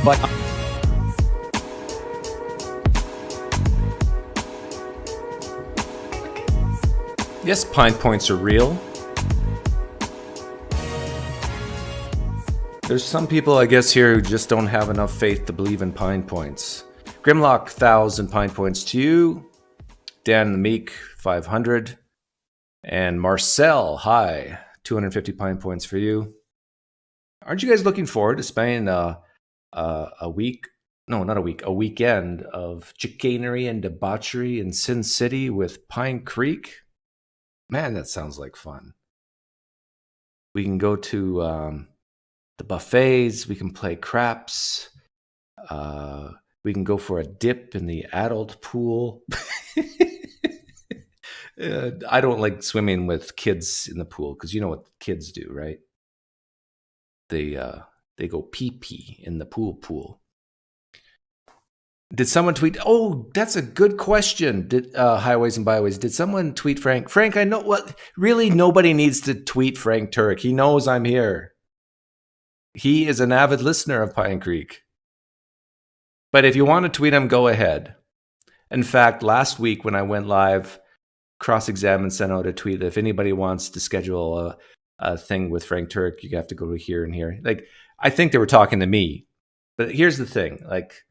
But yes, pine points are real. There's some people, I guess, here who just don't have enough faith to believe in pine points. Grimlock, 1,000 pine points to you. Dan the Meek, 500. And Marcel, hi, 250 pine points for you. Aren't you guys looking forward to spending a week? No, not a week. A weekend of chicanery and debauchery in Sin City with PineCreek? Man, that sounds like fun. We can go to the buffets. We can play craps. We can go for a dip in the adult pool. I don't like swimming with kids in the pool because you know what kids do, right? They go pee-pee in the pool. Did someone tweet? Oh, that's a good question. Did Highways and Byways? Did someone tweet Frank? Frank, I know what. Really, nobody needs to tweet Frank Turek. He knows I'm here. He is an avid listener of PineCreek. But if you want to tweet him, go ahead. In fact, last week when I went live, Cross-Examine sent out a tweet that if anybody wants to schedule a thing with Frank Turek, you have to go to here and here. Like, I think they were talking to me. But here's the thing. Like,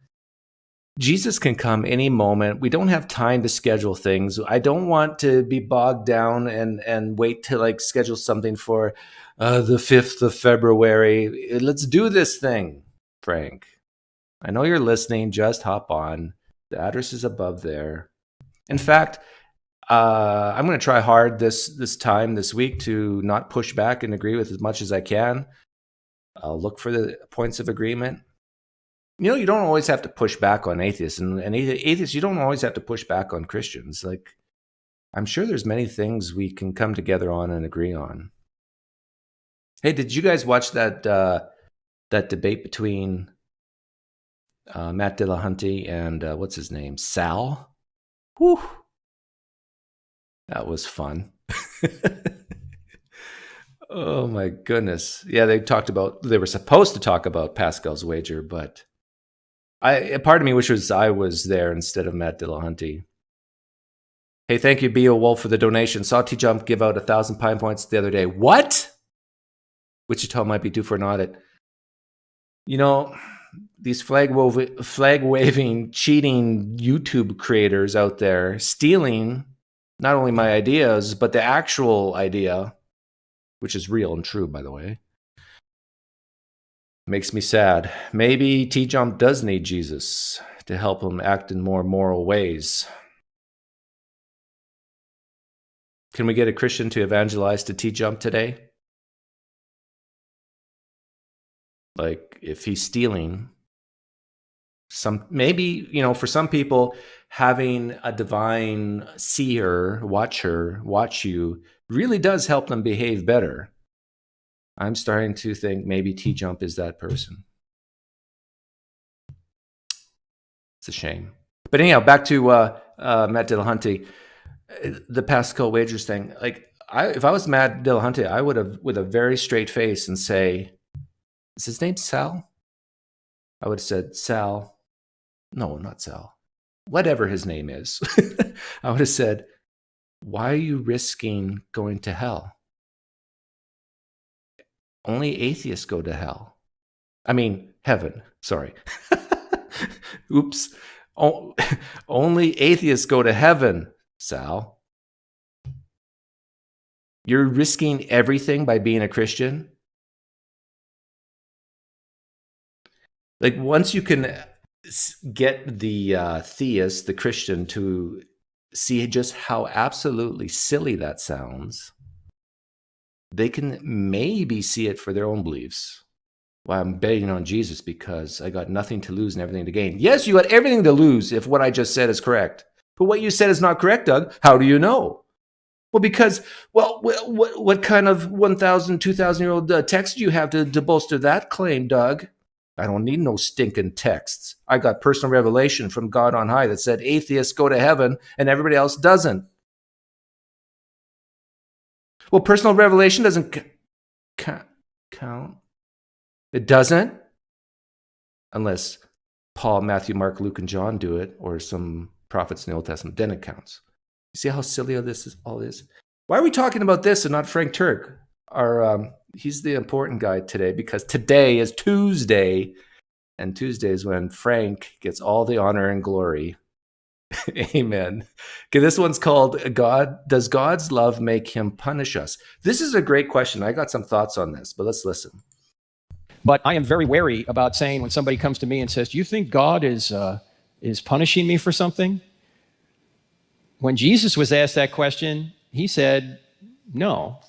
Jesus can come any moment. We don't have time to schedule things. I don't want to be bogged down and wait to like schedule something for the 5th of February. Let's do this thing, Frank. I know you're listening. Just hop on. The address is above there. In fact, I'm going to try hard this week to not push back and agree with as much as I can. I'll look for the points of agreement. You know, you don't always have to push back on atheists, and atheists, you don't always have to push back on Christians. Like, I'm sure there's many things we can come together on and agree on. Hey, did you guys watch that debate between Matt Dillahunty and what's his name, Sal? Whew, that was fun. Oh my goodness! Yeah, they were supposed to talk about Pascal's wager, but. Part of me wishes I was there instead of Matt Dillahunty. Hey, thank you, B.O. Wolf, for the donation. Saw T-Jump give out 1,000 pine points the other day. What? Wichita might be due for an audit. You know, these flag-waving, cheating YouTube creators out there stealing not only my ideas, but the actual idea, which is real and true, by the way. Makes me sad. Maybe T-Jump does need Jesus to help him act in more moral ways. Can we get a Christian to evangelize to T-Jump today? Like, if he's stealing, maybe, you know, for some people, having a divine seer, watch you, really does help them behave better. I'm starting to think maybe T-Jump is that person. It's a shame. But anyhow, back to Matt Dillahunty. The Pascal wagers thing. Like, if I was Matt Dillahunty, I would have, with a very straight face and say, is his name Sal? I would have said, Sal. No, not Sal. Whatever his name is. I would have said, why are you risking going to hell? Only atheists go to hell. I mean, heaven. Sorry. Oops. Only atheists go to heaven, Sal. You're risking everything by being a Christian. Like, once you can get the theist, the Christian, to see just how absolutely silly that sounds, they can maybe see it for their own beliefs. Well, I'm betting on Jesus because I got nothing to lose and everything to gain. Yes, you got everything to lose if what I just said is correct. But what you said is not correct, Doug. How do you know? Well, because, what kind of 1,000, 2,000-year-old text do you have to bolster that claim, Doug? I don't need no stinking texts. I got personal revelation from God on high that said atheists go to heaven and everybody else doesn't. Well, personal revelation doesn't count. It doesn't? unless Paul, Matthew, Mark, Luke, and John do it, or some prophets in the Old Testament, then it counts. You see how silly all is? Why are we talking about this and not Frank Turek? He's the important guy today, because today is Tuesday, and Tuesday is when Frank gets all the honor and glory. Amen. Okay, this one's called Does God's love make him punish us? This is a great question. I got some thoughts on this, but let's listen. But I am very wary about saying, when somebody comes to me and says, do you think God is punishing me for something? When Jesus was asked that question, he said, no.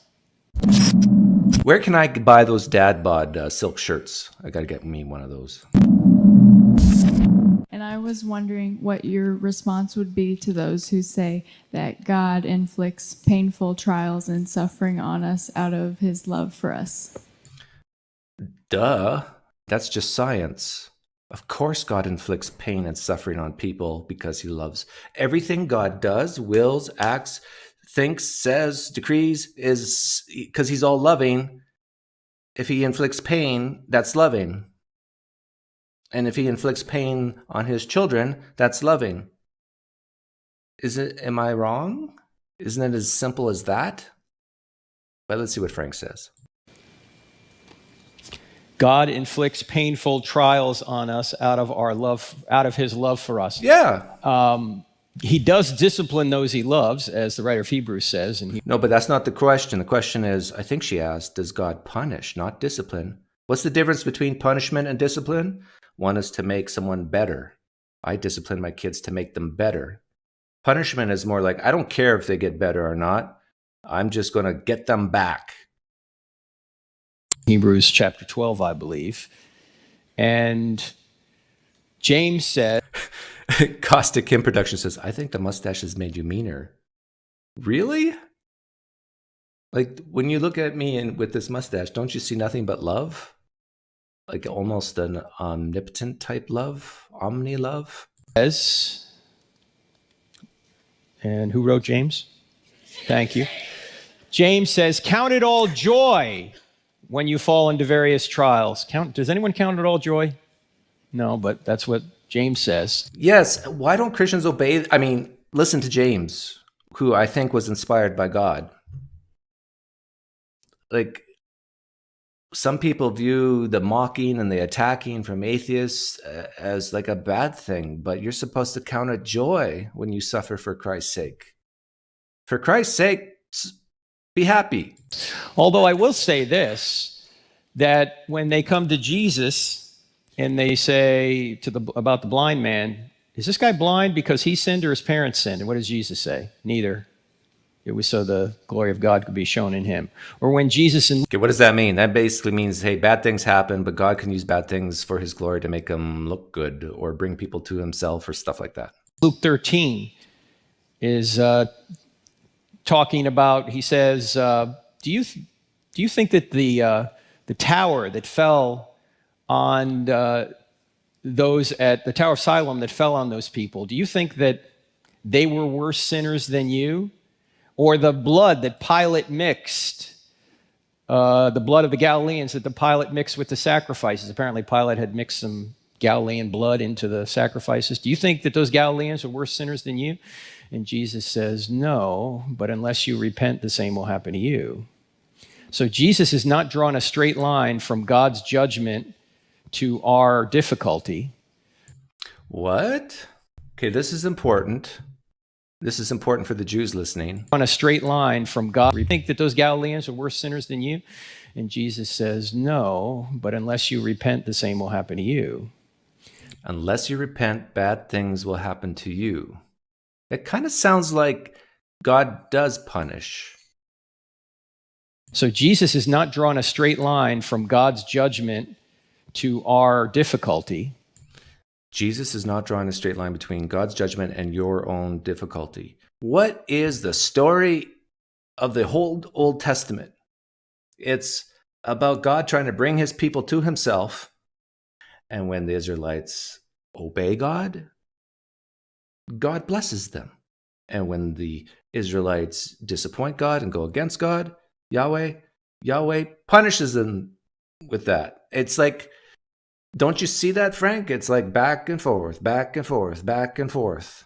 Where can I buy those dad bod silk shirts? I got to get me one of those. And I was wondering what your response would be to those who say that God inflicts painful trials and suffering on us out of his love for us. Duh. That's just science. Of course God inflicts pain and suffering on people because he loves. Everything God does, wills, acts, thinks, says, decrees is because he's all loving. If he inflicts pain, that's loving. And if he inflicts pain on his children, that's loving. Am I wrong? Isn't it as simple as that? But let's see what Frank says. God inflicts painful trials on us out of his love for us. Yeah. He does discipline those he loves, as the writer of Hebrews says. No, but that's not the question. The question is, I think she asked, does God punish, not discipline? What's the difference between punishment and discipline? One is to make someone better. I discipline my kids to make them better. Punishment is more like, I don't care if they get better or not. I'm just going to get them back. Hebrews chapter 12, I believe. And James said... Caustic Kim Production says, I think the mustache has made you meaner. Really? Like, when you look at me with this mustache, don't you see nothing but love? Like almost an omnipotent type love? Omni-love? Yes. And who wrote James? Thank you. James says, count it all joy when you fall into various trials. Does anyone count it all joy? No, but that's what James says. Yes. Why don't Christians obey? I mean, listen to James, who I think was inspired by God. Like, some people view the mocking and the attacking from atheists as like a bad thing, but you're supposed to count it joy when you suffer for Christ's sake. For Christ's sake, be happy. Although I will say this, that when they come to Jesus and they say about the blind man, is this guy blind because he sinned or his parents sinned? And what does Jesus say? Neither. It was so the glory of God could be shown in him. Or when Jesus... Okay, what does that mean? That basically means, hey, bad things happen, but God can use bad things for his glory to make them look good or bring people to himself or stuff like that. Luke 13 is talking about, he says, do you think that the tower that fell on those at the Tower of Siloam that fell on those people, do you think that they were worse sinners than you? Or the blood that Pilate mixed, the blood of the Galileans that the Pilate mixed with the sacrifices. Apparently Pilate had mixed some Galilean blood into the sacrifices. Do you think that those Galileans are worse sinners than you? And Jesus says, no, but unless you repent, the same will happen to you. So Jesus has not drawn a straight line from God's judgment to our difficulty. What? Okay, this is important. This is important for the Jews listening. On a straight line from God. You think that those Galileans are worse sinners than you? And Jesus says, no, but unless you repent, the same will happen to you. Unless you repent, bad things will happen to you. It kind of sounds like God does punish. So Jesus has not drawn a straight line from God's judgment to our difficulty. Jesus is not drawing a straight line between God's judgment and your own difficulty. What is the story of the whole Old Testament? It's about God trying to bring his people to himself. And when the Israelites obey God, God blesses them. And when the Israelites disappoint God and go against God, Yahweh punishes them with that. It's like Don't you see that, Frank? It's like back and forth, back and forth, back and forth.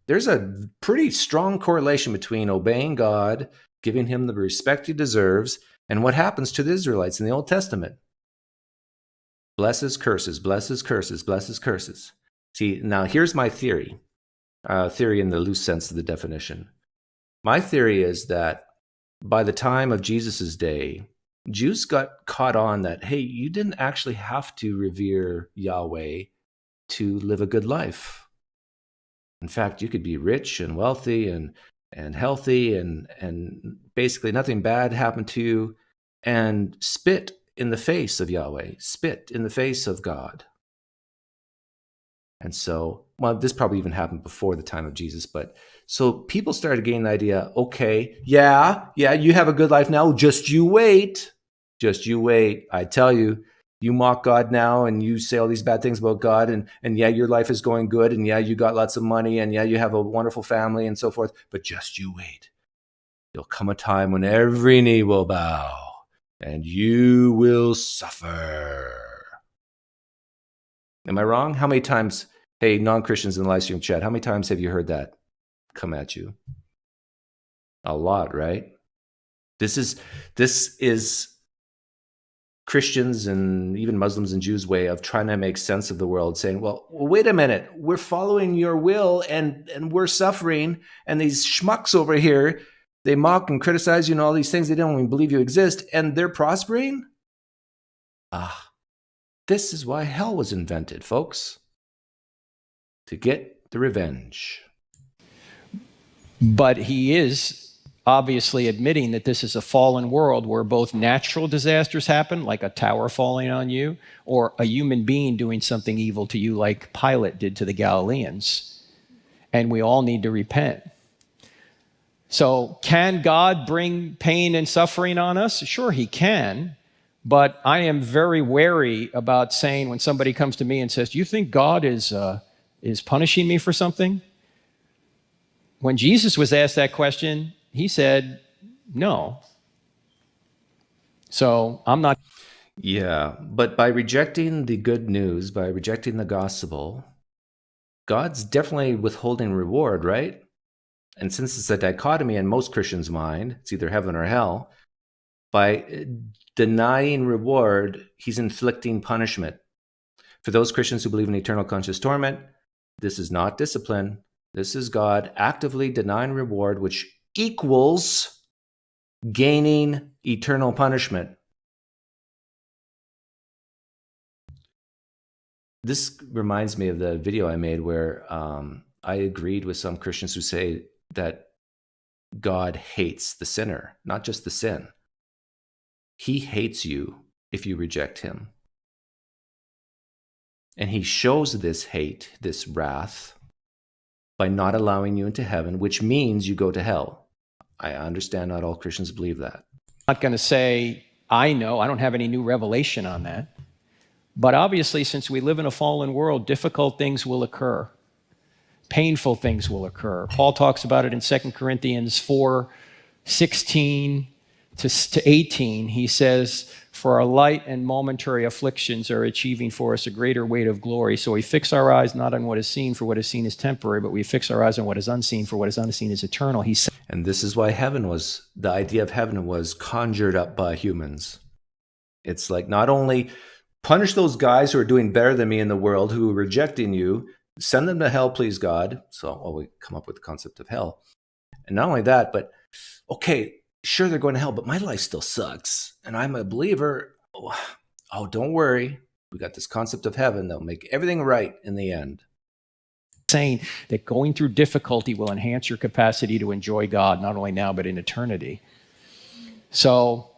There's a pretty strong correlation between obeying God, giving him the respect he deserves, and what happens to the Israelites in the Old Testament. Blesses, curses, blesses, curses, blesses, curses. See, now here's my theory. Theory in the loose sense of the definition. My theory is that by the time of Jesus's day, Jews got caught on that, hey, you didn't actually have to revere Yahweh to live a good life. In fact, you could be rich and wealthy and healthy and basically nothing bad happened to you, and spit in the face of Yahweh, spit in the face of God. And so, well, this probably even happened before the time of Jesus, but so people started getting the idea, okay, yeah, you have a good life now, just you wait. Just you wait. I tell you, you mock God now and you say all these bad things about God, and yeah, your life is going good, and yeah, you got lots of money, and yeah, you have a wonderful family and so forth, but just you wait. There'll come a time when every knee will bow and you will suffer. Am I wrong? How many times, hey, non-Christians in the live stream chat, how many times have you heard that come at you? A lot, right? This is Christians and even Muslims and Jews' way of trying to make sense of the world, saying, well, wait a minute, we're following your will and we're suffering, and these schmucks over here, they mock and criticize you and all these things, they don't even believe you exist, and they're prospering? This is why hell was invented, folks. To get the revenge. But he is obviously admitting that this is a fallen world where both natural disasters happen, like a tower falling on you, or a human being doing something evil to you, like Pilate did to the Galileans. And we all need to repent. So can God bring pain and suffering on us? Sure, he can. But I am very wary about saying, when somebody comes to me and says, do you think God is punishing me for something? When Jesus was asked that question, he said, no. So I'm not. Yeah, but by rejecting the good news, by rejecting the gospel, God's definitely withholding reward, right? And since it's a dichotomy in most Christians' mind, it's either heaven or hell, by denying reward, he's inflicting punishment. For those Christians who believe in eternal conscious torment, this is not discipline. This is God actively denying reward, which equals gaining eternal punishment. This reminds me of the video I made where I agreed with some Christians who say that God hates the sinner, not just the sin. He hates you if you reject him. And he shows this hate, this wrath, by not allowing you into heaven, which means you go to hell. I understand not all Christians believe that. I'm not going to say, I know, I don't have any new revelation on that. But obviously, since we live in a fallen world, difficult things will occur. Painful things will occur. Paul talks about it in 2 Corinthians 4:16 to 18. He says, for our light and momentary afflictions are achieving for us a greater weight of glory. So we fix our eyes not on what is seen, for what is seen is temporary, but we fix our eyes on what is unseen, for what is unseen is eternal. He said, and this is why the idea of heaven was conjured up by humans. It's like, not only punish those guys who are doing better than me in the world, who are rejecting you, send them to hell, please God. So we come up with the concept of hell. And not only that, but okay, sure, they're going to hell, but my life still sucks. And I'm a believer. Oh, don't worry. We got this concept of heaven that'll make everything right in the end. Saying that going through difficulty will enhance your capacity to enjoy God, not only now, but in eternity. So,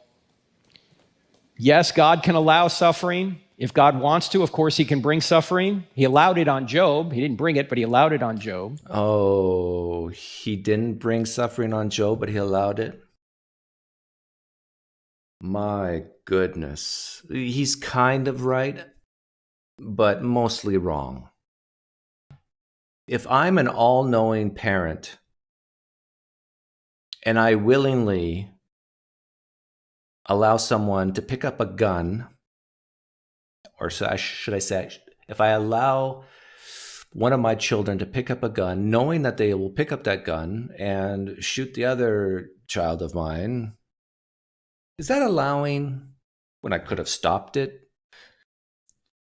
yes, God can allow suffering. If God wants to, of course, he can bring suffering. He allowed it on Job. He didn't bring it, but he allowed it on Job. Oh, he didn't bring suffering on Job, but he allowed it? My goodness. He's kind of right, but mostly wrong. If I'm an all-knowing parent and I willingly allow someone to pick up a gun or should I say, if I allow one of my children to pick up a gun, knowing that they will pick up that gun and shoot the other child of mine, is that allowing when I could have stopped it?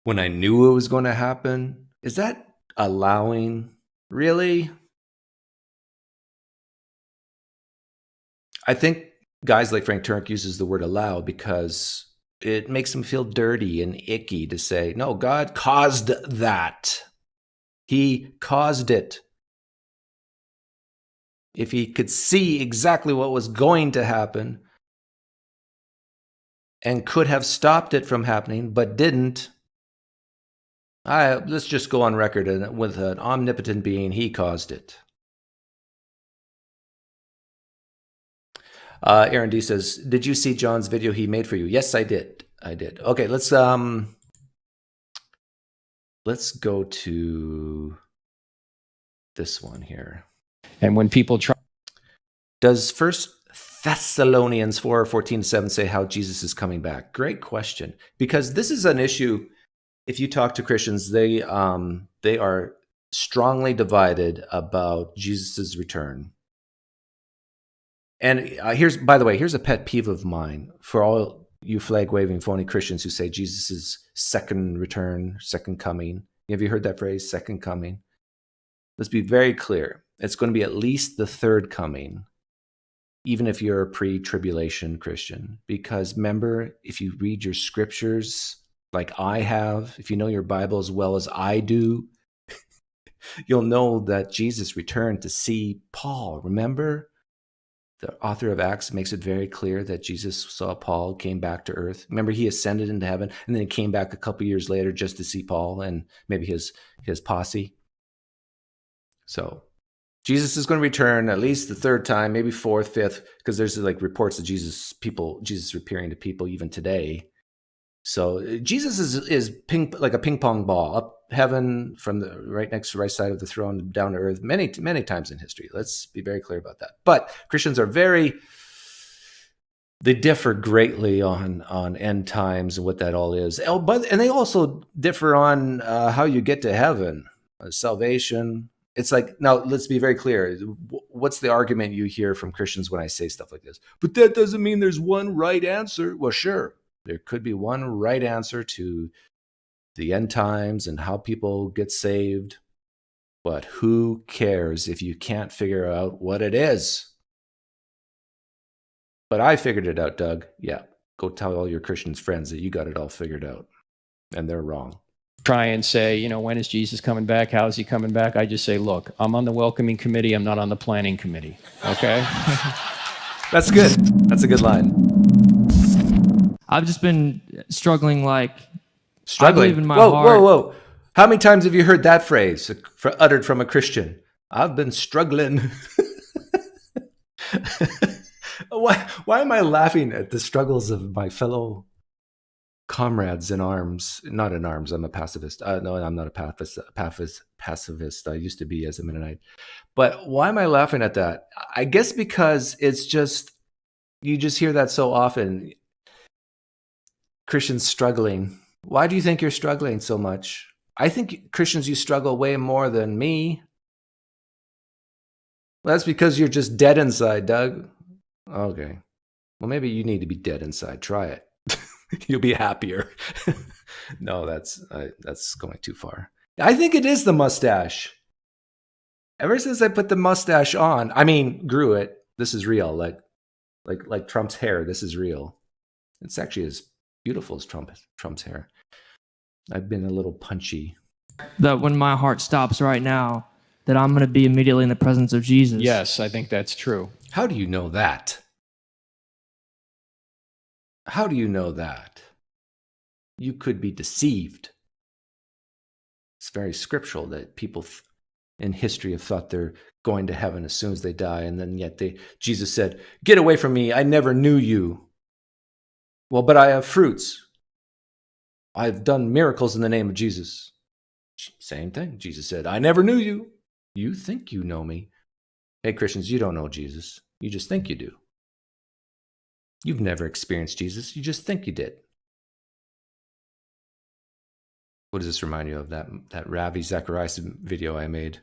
When I knew it was going to happen? Is that allowing? Really? I think guys like Frank Turek uses the word allow because it makes them feel dirty and icky to say, no, God caused that. He caused it. If he could see exactly what was going to happen and could have stopped it from happening, but didn't, let's just go on record with an omnipotent being, he caused it. Aaron D says, did you see John's video he made for you? Yes, I did. Okay, let's go to this one here. And when people try, does 1 Thessalonians 4:14-7 say how Jesus is coming back? Great question, because this is an issue. If you talk to Christians, they are strongly divided about Jesus's return. And here's a pet peeve of mine for all you flag-waving phony Christians who say Jesus' second return, second coming. Have you heard that phrase, second coming? Let's be very clear. It's going to be at least the third coming, even if you're a pre-tribulation Christian. Because remember, if you read your scriptures like I have, if you know your Bible as well as I do, you'll know that Jesus returned to see Paul. Remember? The author of Acts makes it very clear that Jesus saw Paul, came back to earth. Remember, he ascended into heaven, and then he came back a couple years later just to see Paul and maybe his posse. So Jesus is going to return at least the third time, maybe fourth, fifth, because there's like reports of Jesus appearing to people even today. So Jesus is like a ping pong ball, up heaven from the right side of the throne down to earth many times in history. Let's be very clear about that. But Christians are they differ greatly on end times and what that all is. And they also differ on how you get to heaven, salvation. It's like, now let's be very clear. What's the argument you hear from Christians when I say stuff like this? But that doesn't mean there's one right answer. Well, sure. There could be one right answer to the end times and how people get saved. But who cares if you can't figure out what it is? But I figured it out, Doug. Yeah, go tell all your Christian friends that you got it all figured out. And they're wrong. Try and say, when is Jesus coming back? How is he coming back? I just say, look, I'm on the welcoming committee. I'm not on the planning committee. Okay? That's good. That's a good line. I've just been struggling. I believe in my heart. Whoa. How many times have you heard that phrase uttered from a Christian? I've been struggling. Why am I laughing at the struggles of my fellow comrades in arms? Not in arms. I'm a pacifist. No, I'm not a pacifist. I used to be as a Mennonite. But why am I laughing at that? I guess because it's just, you just hear that so often. Christians struggling. Why do you think you're struggling so much? I think Christians, you struggle way more than me. Well, that's because you're just dead inside, Doug. Okay. Well, maybe you need to be dead inside. Try it. You'll be happier. No, that's going too far. I think it is the mustache. Ever since I put the mustache on, grew it. This is real. Like Trump's hair. This is real. It's actually as beautiful as Trump's hair. I've been a little punchy. That when my heart stops right now, that I'm going to be immediately in the presence of Jesus. Yes, I think that's true. How do you know that? How do you know that? You could be deceived. It's very scriptural that people in history have thought they're going to heaven as soon as they die, and then yet Jesus said, "Get away from me, I never knew you." Well, but I have fruits. I've done miracles in the name of Jesus. Same thing. Jesus said, "I never knew you. You think you know me." Hey, Christians, you don't know Jesus. You just think you do. You've never experienced Jesus. You just think you did. What does this remind you of? That Ravi Zacharias video I made?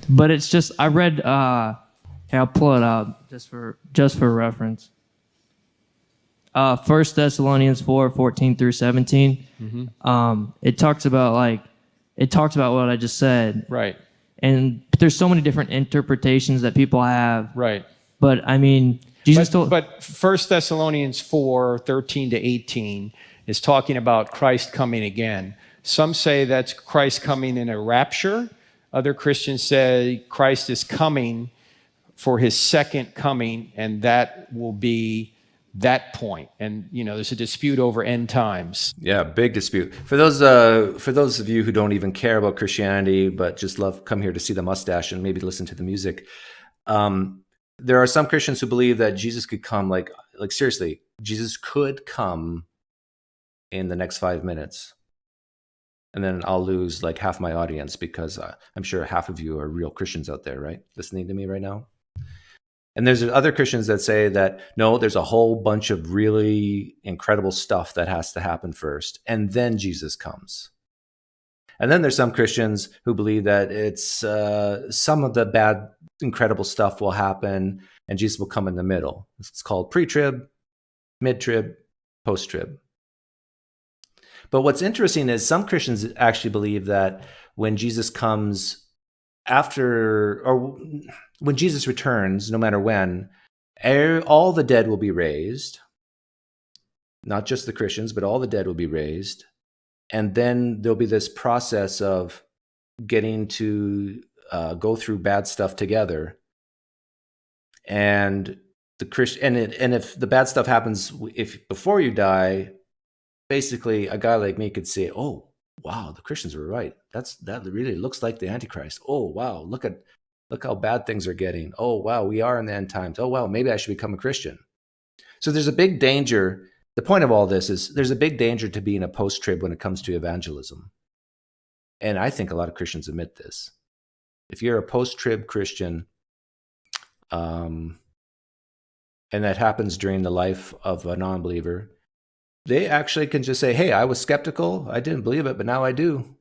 But it's just I read. Here, I'll pull it up just for reference. 1 Thessalonians 4:14 through 17. It talks about what I just said. Right. And there's so many different interpretations that people have. Right. But I mean, Jesus told. But 1 Thessalonians 4:13 to 18 is talking about Christ coming again. Some say that's Christ coming in a rapture. Other Christians say Christ is coming for his second coming, and that will be that point. And there's a dispute over end times. Yeah, big dispute. For those of you who don't even care about Christianity but just come here to see the mustache and maybe listen to the music, there are some Christians who believe that Jesus could come, like seriously, Jesus could come in the next 5 minutes. And then I'll lose like half my audience because I'm sure half of you are real Christians out there, right? Listening to me right now. And there's other Christians that say that, no, there's a whole bunch of really incredible stuff that has to happen first, and then Jesus comes. And then there's some Christians who believe that it's some of the bad, incredible stuff will happen, and Jesus will come in the middle. It's called pre-trib, mid-trib, post-trib. But what's interesting is some Christians actually believe that when Jesus comes when Jesus returns, no matter when, all the dead will be raised. Not just the Christians, but all the dead will be raised. And then there'll be this process of getting to go through bad stuff together. And if the bad stuff happens before you die, basically a guy like me could say, "Oh, wow, the Christians were right. That really looks like the Antichrist. Oh, wow, look how bad things are getting. Oh, wow, we are in the end times. Oh, wow, maybe I should become a Christian." So there's a big danger. The point of all this is there's a big danger to being a post-trib when it comes to evangelism. And I think a lot of Christians admit this. If you're a post-trib Christian, and that happens during the life of a non-believer, they actually can just say, "Hey, I was skeptical. I didn't believe it, but now I do.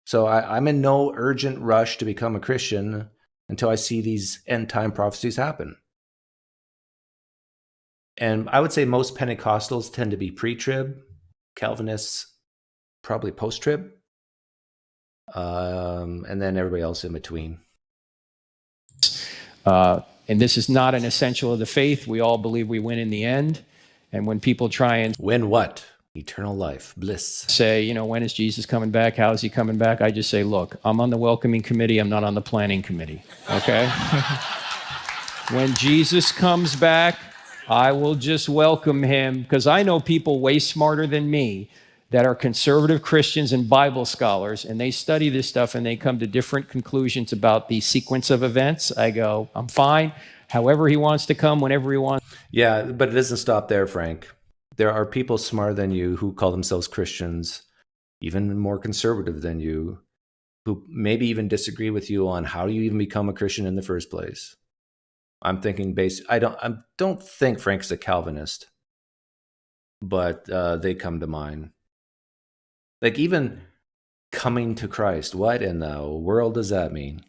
So I'm in no urgent rush to become a Christian until I see these end-time prophecies happen." And I would say most Pentecostals tend to be pre-trib, Calvinists probably post-trib, and then everybody else in between. And this is not an essential of the faith. We all believe we win in the end. And when people try and win what? Eternal life, bliss. Say, when is Jesus coming back? How is he coming back? I just say, look, I'm on the welcoming committee. I'm not on the planning committee. Okay? When Jesus comes back, I will just welcome him, because I know people way smarter than me that are conservative Christians and Bible scholars, and they study this stuff and they come to different conclusions about the sequence of events. I go, I'm fine. However he wants to come, whenever he wants. Yeah, but it doesn't stop there, Frank. There are people smarter than you who call themselves Christians, even more conservative than you, who maybe even disagree with you on how you even become a Christian in the first place. I'm thinking I don't think Frank's a Calvinist, but they come to mind. Like even coming to Christ, what in the world does that mean?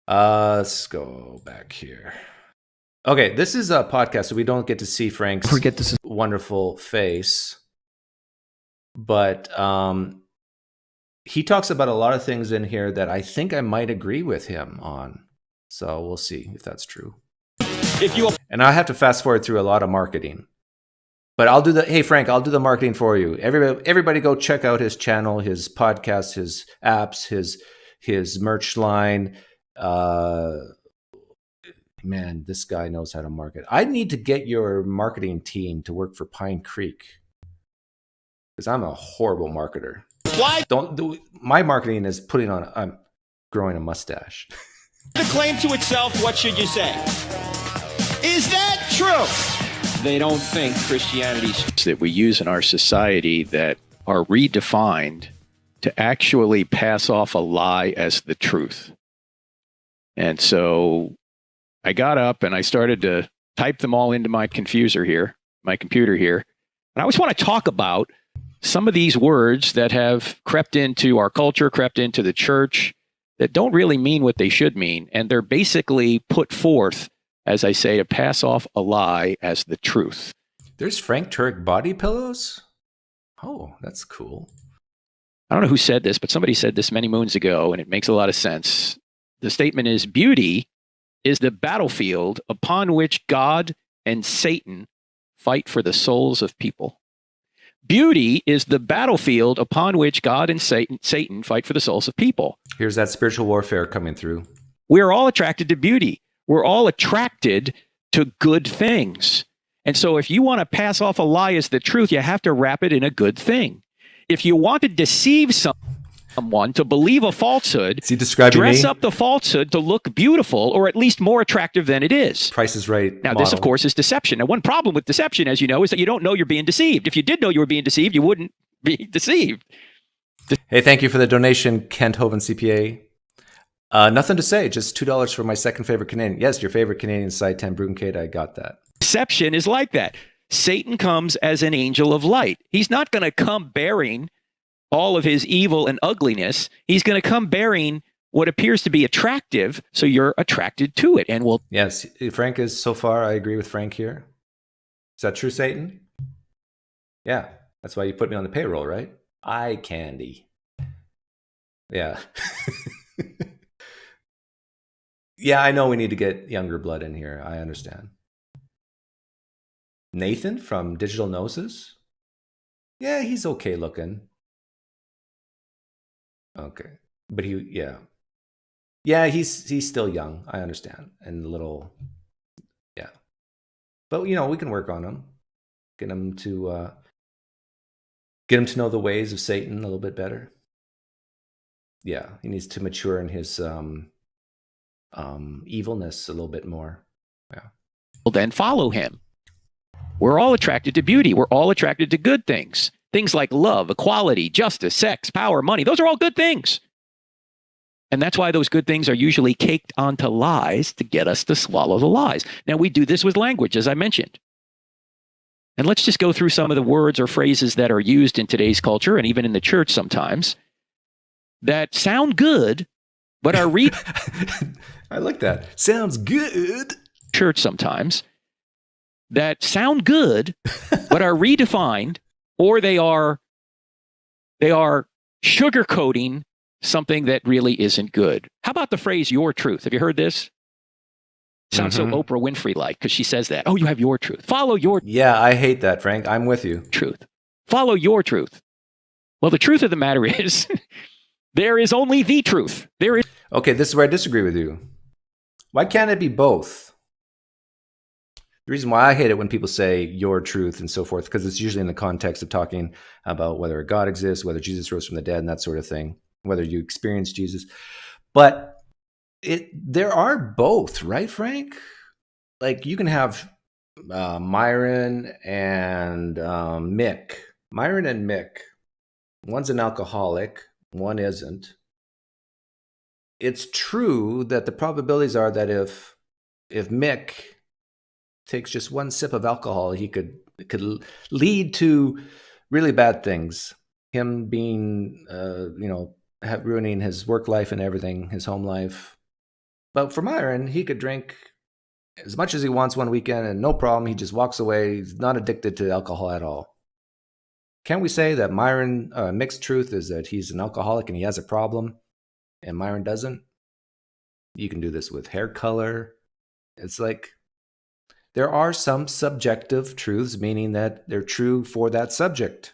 Let's go back here. Okay, this is a podcast, so we don't get to see Frank's wonderful face. But he talks about a lot of things in here that I think I might agree with him on. So we'll see if that's true. And I have to fast forward through a lot of marketing. But hey Frank, I'll do the marketing for you. Everybody go check out his channel, his podcast, his apps, his merch line. Man, this guy knows how to market. I need to get your marketing team to work for PineCreek, because I'm a horrible marketer. Why? My marketing is I'm growing a mustache. The claim to itself, what should you say? Is that true? They don't think Christianity that we use in our society that are redefined to actually pass off a lie as the truth. And so I got up and I started to type them all into my computer here, And I always want to talk about some of these words that have crept into our culture, crept into the church, that don't really mean what they should mean. And they're basically put forth, as I say, to pass off a lie as the truth. There's Frank Turek body pillows? Oh, that's cool. I don't know who said this, but somebody said this many moons ago, and it makes a lot of sense. The statement is, beauty is the battlefield upon which God and Satan fight for the souls of people. Beauty is the battlefield upon which God and Satan fight for the souls of people. Here's that spiritual warfare coming through. We're all attracted to beauty. We're all attracted to good things. And so if you want to pass off a lie as the truth, you have to wrap it in a good thing. If you want to deceive someone to believe a falsehood, Is he describing dress me? up the falsehood to look beautiful or at least more attractive than it is. Price is Right Now, model. this, of course, is deception. Now, one problem with deception, as you know, is that you don't know you're being deceived. If you did know you were being deceived, you wouldn't be deceived. Hey, thank you for the donation, Kent Hoven CPA. Nothing to say, just $2 for my second favorite Canadian. Yes, your favorite Canadian site, 10 Bruggencate, I got that. Deception is like that. Satan comes as an angel of light. He's not going to come bearing all of his evil and ugliness. He's going to come bearing what appears to be attractive, so you're attracted to it. And we'll Yes, Frank is, so far, I agree with Frank here. Is that true, Satan? Yeah, that's why you put me on the payroll, right? Eye candy. Yeah. Yeah, I know we need to get younger blood in here. I understand. Nathan from Digital Noses? Yeah, he's okay looking. Okay. But yeah, he's still young. I understand. And a little, yeah. But, we can work on him. Get him to know the ways of Satan a little bit better. Yeah, he needs to mature in his evilness a little bit more. Yeah. then follow him. We're all attracted to beauty. We're all attracted to good things. Things like love, equality, justice, sex, power, money. Those are all good things. And that's why those good things are usually caked onto lies to get us to swallow the lies. Now, we do this with language, as I mentioned. And let's just go through some of the words or phrases that are used in today's culture and even in the church sometimes that sound good, but are I like that. Sounds good. church sometimes that sound good, but are redefined, or they are sugarcoating something that really isn't good. How about the phrase "your truth"? Have you heard this? Sounds so Oprah Winfrey-like because she says that. Oh, you have your truth. Follow your Yeah, I hate that, Frank. I'm with you. truth. Follow your truth. Well, the truth of the matter is, there is only the truth. There is. Okay, this is where I disagree with you. Why can't it be both? The reason why I hate it when people say your truth and so forth, because it's usually in the context of talking about whether a God exists, whether Jesus rose from the dead and that sort of thing, whether you experience Jesus. But there are both, right, Frank? Like you can have Myron and Mick. Myron and Mick. One's an alcoholic, one isn't. It's true that the probabilities are that if Mick takes just one sip of alcohol, it could lead to really bad things. Him being, ruining his work life and everything, his home life. But for Myron, he could drink as much as he wants one weekend and no problem. He just walks away. He's not addicted to alcohol at all. Can we say that Mick's truth is that he's an alcoholic and he has a problem and Myron doesn't? You can do this with hair color. It's like there are some subjective truths, meaning that they're true for that subject.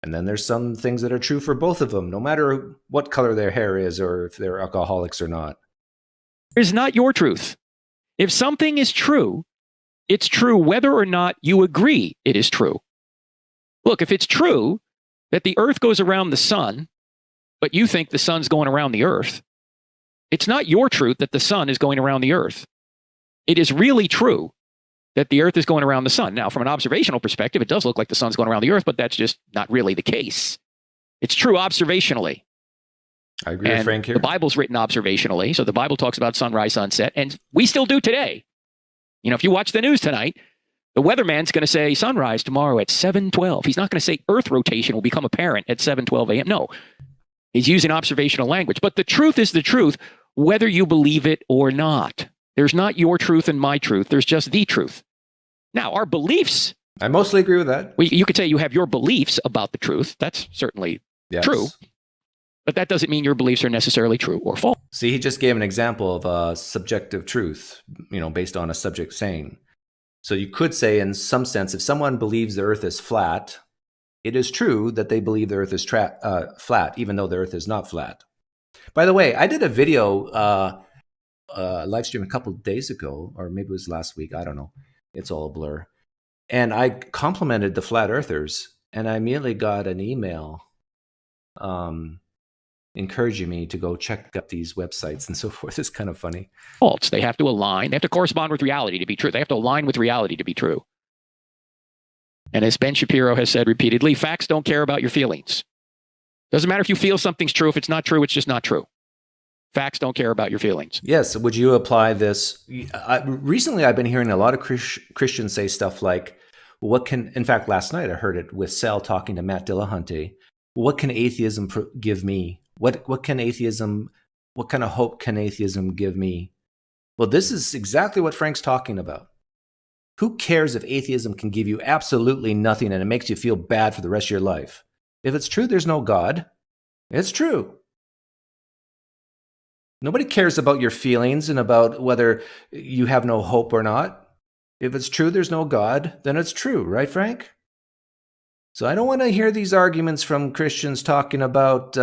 And then there's some things that are true for both of them, no matter what color their hair is or if they're alcoholics or not. Is not your truth. If something is true, it's true whether or not you agree it is true. Look, if it's true that the earth goes around the sun, but you think the sun's going around the earth, it's not your truth that the sun is going around the earth. It is really true that the earth is going around the sun. Now, from an observational perspective, it does look like the sun's going around the earth, but that's just not really the case. It's true observationally. I agree with Frank here. The Bible's written observationally, so the Bible talks about sunrise, sunset, and we still do today. If you watch the news tonight, The weatherman's going to say sunrise tomorrow at 7:12. He's not going to say Earth rotation will become apparent at 7:12 a.m. No, he's using observational language. But the truth is the truth, whether you believe it or not. There's not your truth and my truth. There's just the truth. Now, our beliefs. I mostly agree with that. Well, you could say you have your beliefs about the truth. That's certainly true. But that doesn't mean your beliefs are necessarily true or false. See, he just gave an example of a subjective truth, based on a subject saying. So you could say, in some sense, if someone believes the earth is flat, it is true that they believe the earth is flat, even though the earth is not flat. By the way, I did a video, live stream a couple of days ago, or maybe it was last week. I don't know. It's all a blur. And I complimented the flat earthers, and I immediately got an email encouraging me to go check out these websites and so forth. It's kind of funny. False. They have to align. They have to correspond with reality to be true. They have to align with reality to be true. And as Ben Shapiro has said repeatedly, facts don't care about your feelings. Doesn't matter if you feel something's true. If it's not true, it's just not true. Facts don't care about your feelings. Yes. Would you apply this? Recently, I've been hearing a lot of Christians say stuff like, in fact, last night I heard it with Sal talking to Matt Dillahunty. What can atheism give me? What kind of hope can atheism give me? Well, this is exactly what Frank's talking about. Who cares if atheism can give you absolutely nothing and it makes you feel bad for the rest of your life? If it's true there's no God, it's true. Nobody cares about your feelings and about whether you have no hope or not. If it's true there's no God, then it's true, right, Frank? So I don't want to hear these arguments from Christians talking about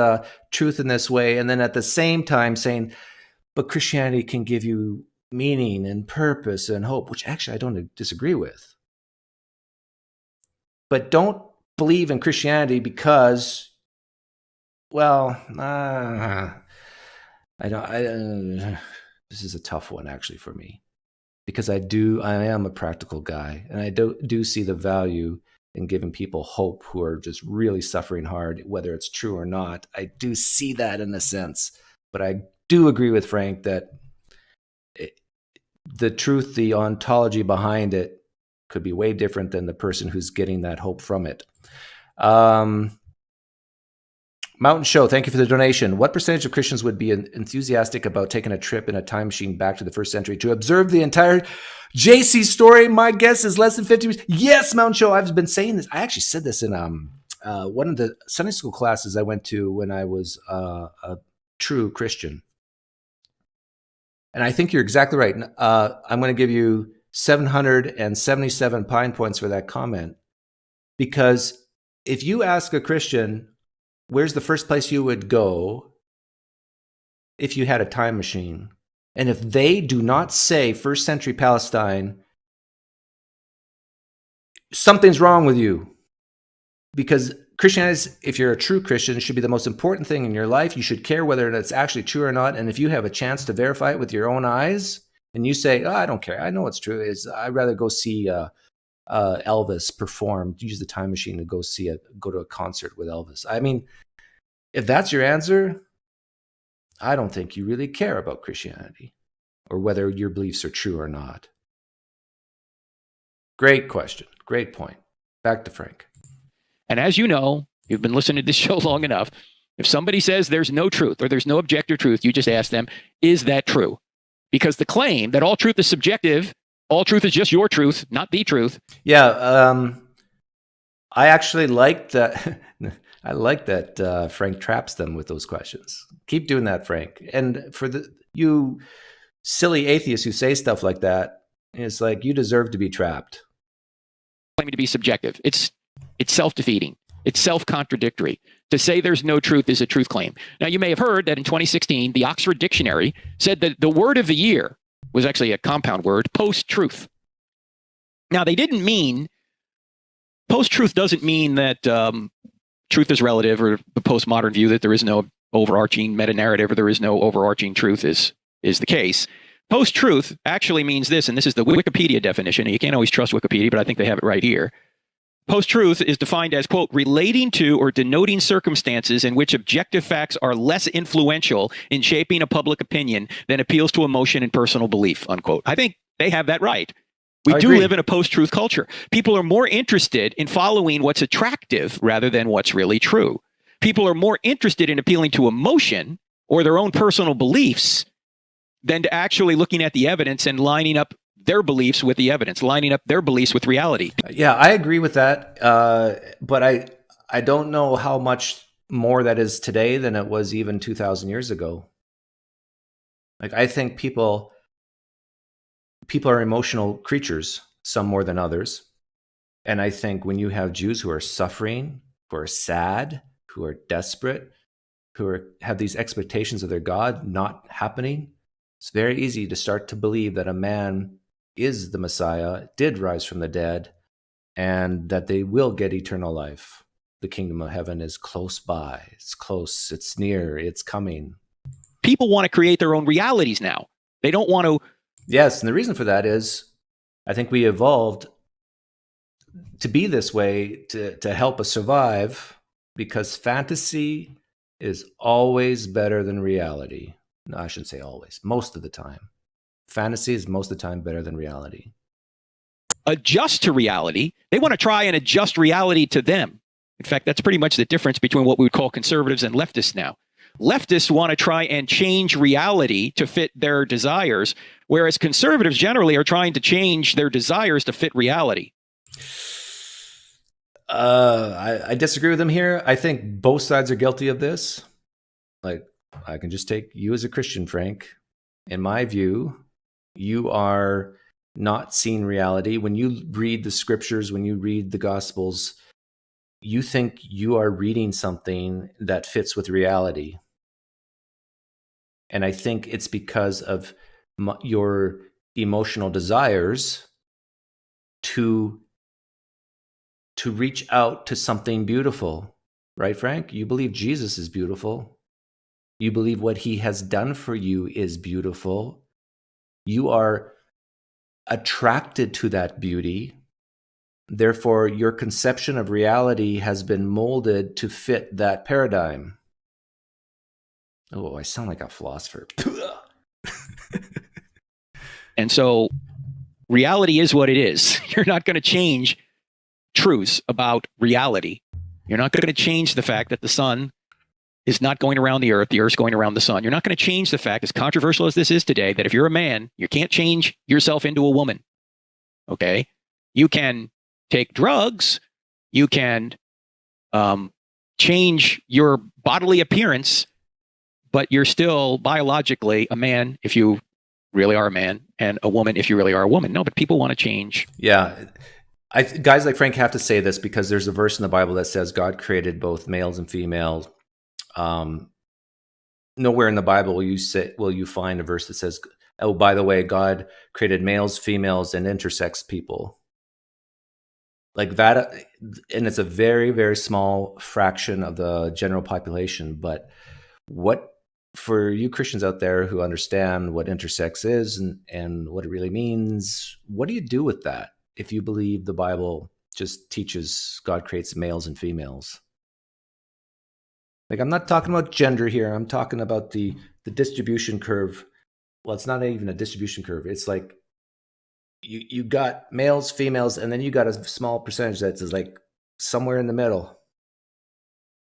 truth in this way, and then at the same time saying, but Christianity can give you meaning and purpose and hope, which actually I don't disagree with. But don't believe in Christianity because, I don't. This is a tough one actually for me, because I am a practical guy, and I do see the value in giving people hope who are just really suffering hard, whether it's true or not. I do see that in a sense, but I do agree with Frank that the truth, the ontology behind it could be way different than the person who's getting that hope from it. Mountain Show, thank you for the donation. What percentage of Christians would be enthusiastic about taking a trip in a time machine back to the first century to observe the entire JC story? My guess is less than 50%. Yes, Mountain Show, I've been saying this. I actually said this in one of the Sunday school classes I went to when I was a true Christian. And I think you're exactly right. I'm going to give you 777 Pine points for that comment. Because if you ask a Christian, where's the first place you would go if you had a time machine? And if they do not say first century Palestine, something's wrong with you. Because Christianity, if you're a true Christian, should be the most important thing in your life. You should care whether it's actually true or not. And if you have a chance to verify it with your own eyes, and you say, I don't care, I know it's true, I'd rather go see Elvis perform, use the time machine to go to a concert with Elvis. I mean, if that's your answer, I don't think you really care about Christianity or whether your beliefs are true or not. Great question. Great point. Back to Frank. And as you know, you've been listening to this show long enough. If somebody says there's no truth or there's no objective truth, you just ask them, is that true? Because the claim that all truth is subjective, all truth is just your truth, not the truth. Yeah, I actually like that. I like that Frank traps them with those questions. Keep doing that, Frank. And for you silly atheists who say stuff like that, it's like you deserve to be trapped. Claiming to be subjective. It's self-defeating. It's self-contradictory. To say there's no truth is a truth claim. Now, you may have heard that in 2016, the Oxford Dictionary said that the word of the year was actually a compound word, post-truth. Now, they didn't mean, post-truth doesn't mean that truth is relative, or the postmodern view that there is no overarching meta-narrative or there is no overarching truth is the case. Post-truth actually means this, and this is the Wikipedia definition. And you can't always trust Wikipedia, but I think they have it right here. Post-truth is defined as, quote, relating to or denoting circumstances in which objective facts are less influential in shaping a public opinion than appeals to emotion and personal belief, unquote. I think they have that right. We I do agree. live in a post-truth culture. People are more interested in following what's attractive rather than what's really true. People are more interested in appealing to emotion or their own personal beliefs than to actually looking at the evidence and lining up their beliefs with the evidence, lining up their beliefs with reality. Yeah, I agree with that. But I don't know how much more that is today than it was even 2,000 years ago. Like, I think people are emotional creatures, some more than others. And I think when you have Jews who are suffering, who are sad, who are desperate, have these expectations of their God not happening, it's very easy to start to believe that a man is the Messiah, did rise from the dead, and that they will get eternal life. The kingdom of heaven is close by. It's close. It's near. It's coming. People want to create their own realities now. They don't want to. Yes, and the reason for that is I think we evolved to be this way to help us survive, because fantasy is always better than reality. No, I shouldn't say always. Most of the time. Fantasy is most of the time better than reality. Adjust to reality. They want to try and adjust reality to them. In fact, that's pretty much the difference between what we would call conservatives and leftists now. Leftists want to try and change reality to fit their desires, whereas conservatives generally are trying to change their desires to fit reality. I disagree with them here. I think both sides are guilty of this. Like, I can just take you as a Christian, Frank. In my view, you are not seeing reality. When you read the scriptures, when you read the Gospels, you think you are reading something that fits with reality. And I think it's because of your emotional desires to reach out to something beautiful. Right, Frank? You believe Jesus is beautiful. You believe what he has done for you is beautiful. You are attracted to that beauty. Therefore, your conception of reality has been molded to fit that paradigm. Oh, I sound like a philosopher. And so reality is what it is. You're not going to change truths about reality. You're not going to change the fact that the sun is not going around the earth's going around the sun. You're not going to change the fact, as controversial as this is today, that if you're a man, you can't change yourself into a woman. Okay? You can take drugs, you can change your bodily appearance, but you're still biologically a man if you really are a man, and a woman if you really are a woman. No, but people want to change. Yeah. Guys like Frank have to say this because there's a verse in the Bible that says God created both males and females. Nowhere in the Bible will you find a verse that says, oh, by the way, God created males, females, and intersex people. Like that, and it's a very, very small fraction of the general population. But for you Christians out there who understand what intersex is and what it really means, what do you do with that if you believe the Bible just teaches God creates males and females? Like, I'm not talking about gender here. I'm talking about the distribution curve. Well, it's not even a distribution curve. It's like you got males, females, and then you got a small percentage that's like somewhere in the middle.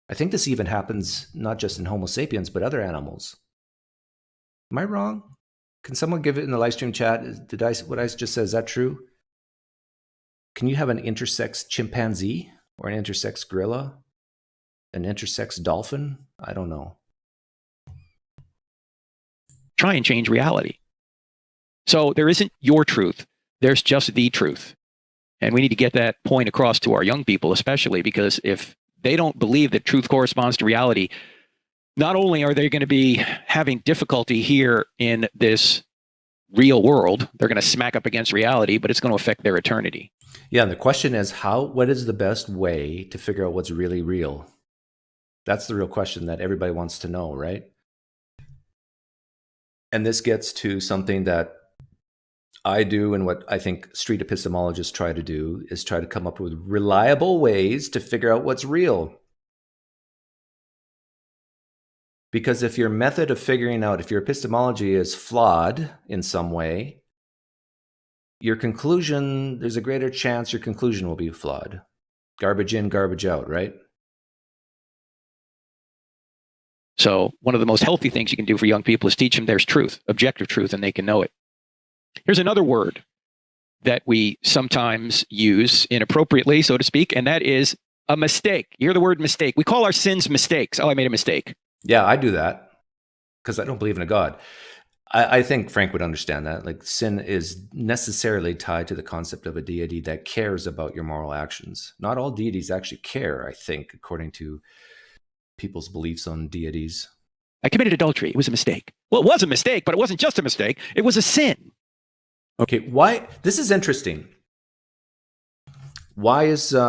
I think this even happens not just in Homo sapiens, but other animals. Am I wrong? Can someone give it in the live stream chat? What I just said, is that true? Can you have an intersex chimpanzee or an intersex gorilla? An intersex dolphin? I don't know. Try and change reality. So there isn't your truth. There's just the truth. And we need to get that point across to our young people, especially because if they don't believe that truth corresponds to reality, not only are they going to be having difficulty here in this real world, they're going to smack up against reality, but it's going to affect their eternity. Yeah, and the question is what is the best way to figure out what's really real? That's the real question that everybody wants to know, right? And this gets to something that I do, and what I think street epistemologists try to do is try to come up with reliable ways to figure out what's real. Because if your method of figuring out, if your epistemology is flawed in some way, your conclusion, there's a greater chance your conclusion will be flawed. Garbage in, garbage out, right? So one of the most healthy things you can do for young people is teach them there's truth, objective truth, and they can know it. Here's another word that we sometimes use inappropriately, so to speak, and that is a mistake. You hear the word mistake. We call our sins mistakes. Oh, I made a mistake. Yeah, I do that because I don't believe in a God. I think Frank would understand that. Like, sin is necessarily tied to the concept of a deity that cares about your moral actions. Not all deities actually care, I think, according to people's beliefs on deities. I committed adultery. It was a mistake. Well, it was a mistake, but it wasn't just a mistake. It was a sin. Okay, why? This is interesting. Why is you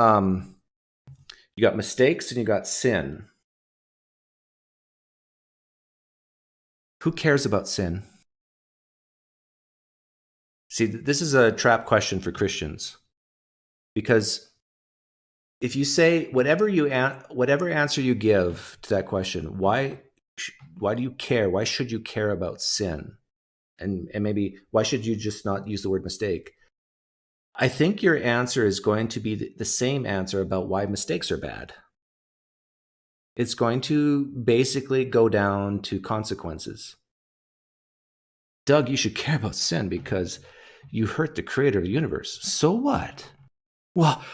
got mistakes and you got sin? Who cares about sin? See, this is a trap question for Christians, because if you say whatever answer you give to that question, why do you care? Why should you care about sin? And maybe why should you just not use the word mistake? I think your answer is going to be the same answer about why mistakes are bad. It's going to basically go down to consequences. Doug, you should care about sin because you hurt the creator of the universe. So what? Well,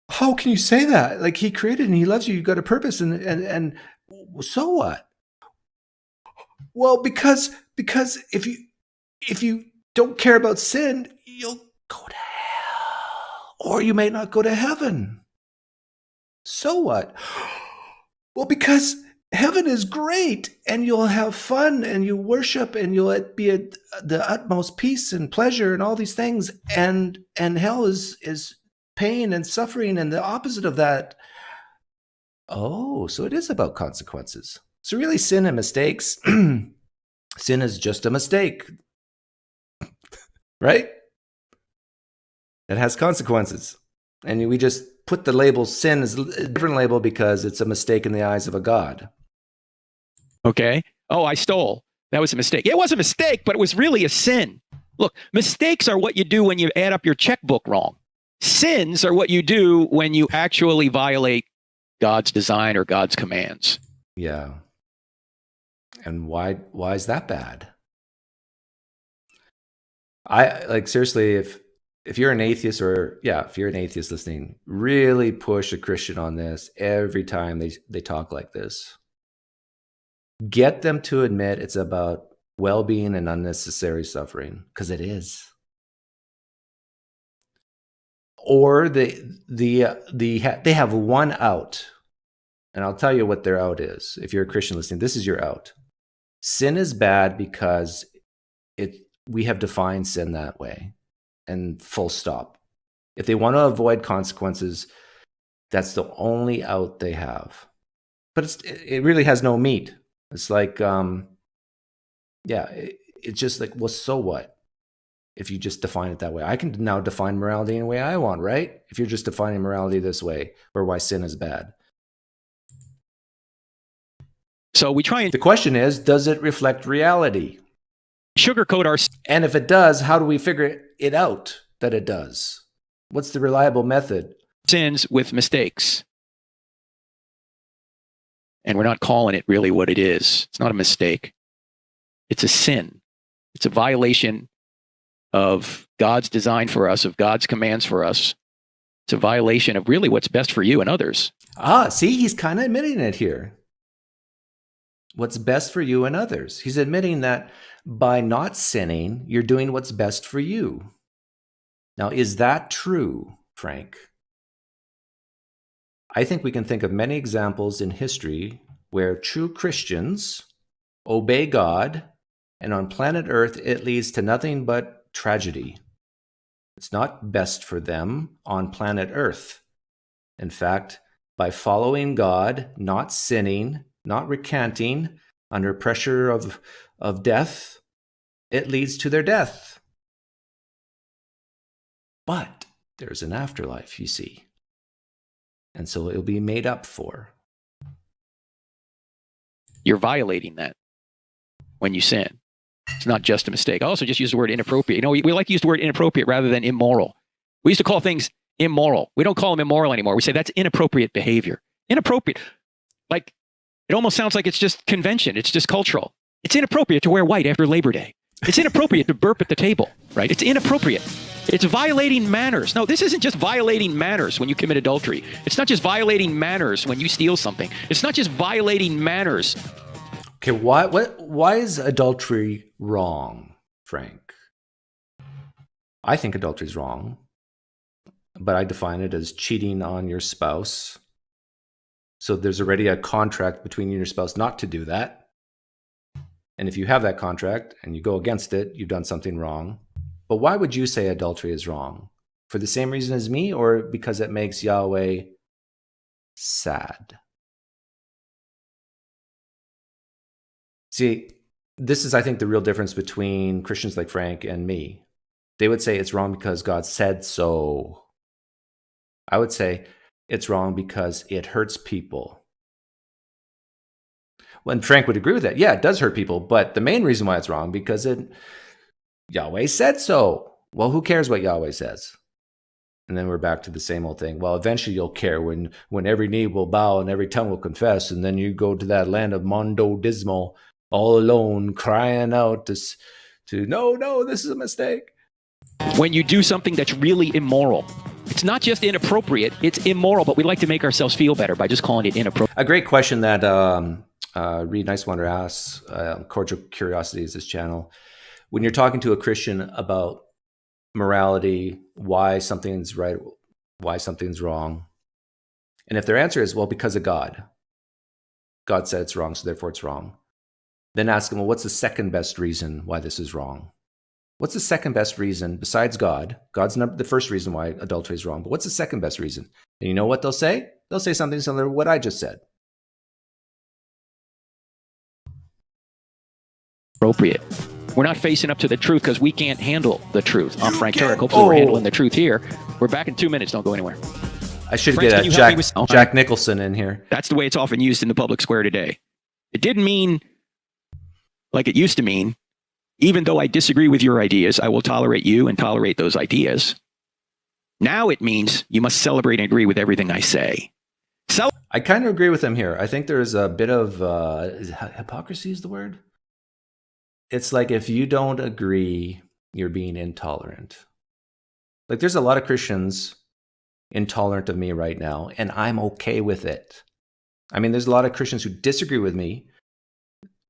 how can you say that? Like, he created and he loves you. You've got a purpose, and so what? Well, because if you don't care about sin, you'll go to hell, or you may not go to heaven. So what? Well, because heaven is great, and you'll have fun, and you worship, and you'll be at the utmost peace and pleasure, and all these things. And hell is pain and suffering, and the opposite of that. Oh, so it is about consequences. So really, sin and mistakes, sin is just a mistake, right? It has consequences. And we just put the label sin as a different label because it's a mistake in the eyes of a God. Okay. Oh, I stole. That was a mistake. It was a mistake, but it was really a sin. Look, mistakes are what you do when you add up your checkbook wrong. Sins are what you do when you actually violate God's design or God's commands. Yeah. And why is that bad? I like, seriously, if you're an atheist, if you're an atheist listening, really push a Christian on this every time they talk like this. Get them to admit it's about well-being and unnecessary suffering, because it is. Or they have one out. And I'll tell you what their out is. If you're a Christian listening, this is your out. Sin is bad because we have defined sin that way, and full stop. If they want to avoid consequences, that's the only out they have. But it really has no meat. It's like, it's just like, well, so what? If you just define it that way. I can now define morality in a way I want, right? If you're just defining morality this way, or why sin is bad. So we try and the question is, does it reflect reality? Sugarcoat our... And if it does, how do we figure it out that it does? What's the reliable method? Sins with mistakes. And we're not calling it really what it is. It's not a mistake. It's a sin. It's a violation of God's design for us, of God's commands for us. It's a violation of really what's best for you and others. See, he's kind of admitting it here. What's best for you and others. He's admitting that by not sinning, you're doing what's best for you. Now, is that true, Frank? I think we can think of many examples in history where true Christians obey God, and on planet Earth, it leads to nothing but tragedy. It's not best for them on planet Earth. In fact, by following God, not sinning, not recanting, under pressure of death, it leads to their death. But there's an afterlife, you see. And so it'll be made up for. You're violating that when you sin. It's not just a mistake. I also just use the word inappropriate. You know, we like to use the word inappropriate rather than immoral. We used to call things immoral. We don't call them immoral anymore. We say that's inappropriate behavior. Inappropriate. Like, it almost sounds like it's just convention. It's just cultural. It's inappropriate to wear white after Labor Day. It's inappropriate to burp at the table, right? It's inappropriate. It's violating manners. No, this isn't just violating manners when you commit adultery. It's not just violating manners when you steal something. It's not just violating manners. Okay, why is adultery wrong, Frank? I think adultery is wrong, but I define it as cheating on your spouse. So there's already a contract between you and your spouse not to do that. And if you have that contract and you go against it, you've done something wrong. But why would you say adultery is wrong? For the same reason as me, or because it makes Yahweh sad? See, this is, I think, the real difference between Christians like Frank and me. They would say it's wrong because God said so. I would say it's wrong because it hurts people. Well, and Frank would agree with that. Yeah, it does hurt people, but the main reason why it's wrong because Yahweh said so. Well, who cares what Yahweh says? And then we're back to the same old thing. Well, eventually you'll care when every knee will bow and every tongue will confess, and then you go to that land of Mondo Dismal, all alone, crying out to no, this is a mistake. When you do something that's really immoral, it's not just inappropriate, it's immoral, but we like to make ourselves feel better by just calling it inappropriate. A great question that Reed Nice Wonder asks, Cordial Curiosity is his channel. When you're talking to a Christian about morality, why something's right, why something's wrong, and if their answer is, well, because of God said it's wrong, so therefore it's wrong, then ask them, well, what's the second best reason why this is wrong? What's the second best reason besides God? God's the first reason why adultery is wrong, but what's the second best reason? And you know what they'll say? They'll say something similar to what I just said. Appropriate. We're not facing up to the truth because we can't handle the truth. I'm Frank Turek. Hopefully we're handling the truth here. We're back in 2 minutes. Don't go anywhere. I should Friends, get Jack Nicholson in here. That's the way it's often used in the public square today. It didn't mean like it used to mean. Even though I disagree with your ideas, I will tolerate you and tolerate those ideas. Now it means you must celebrate and agree with everything I say. I kind of agree with him here. I think there's a bit of hypocrisy is the word. It's like if you don't agree, you're being intolerant. Like there's a lot of Christians intolerant of me right now, and I'm okay with it. I mean, there's a lot of Christians who disagree with me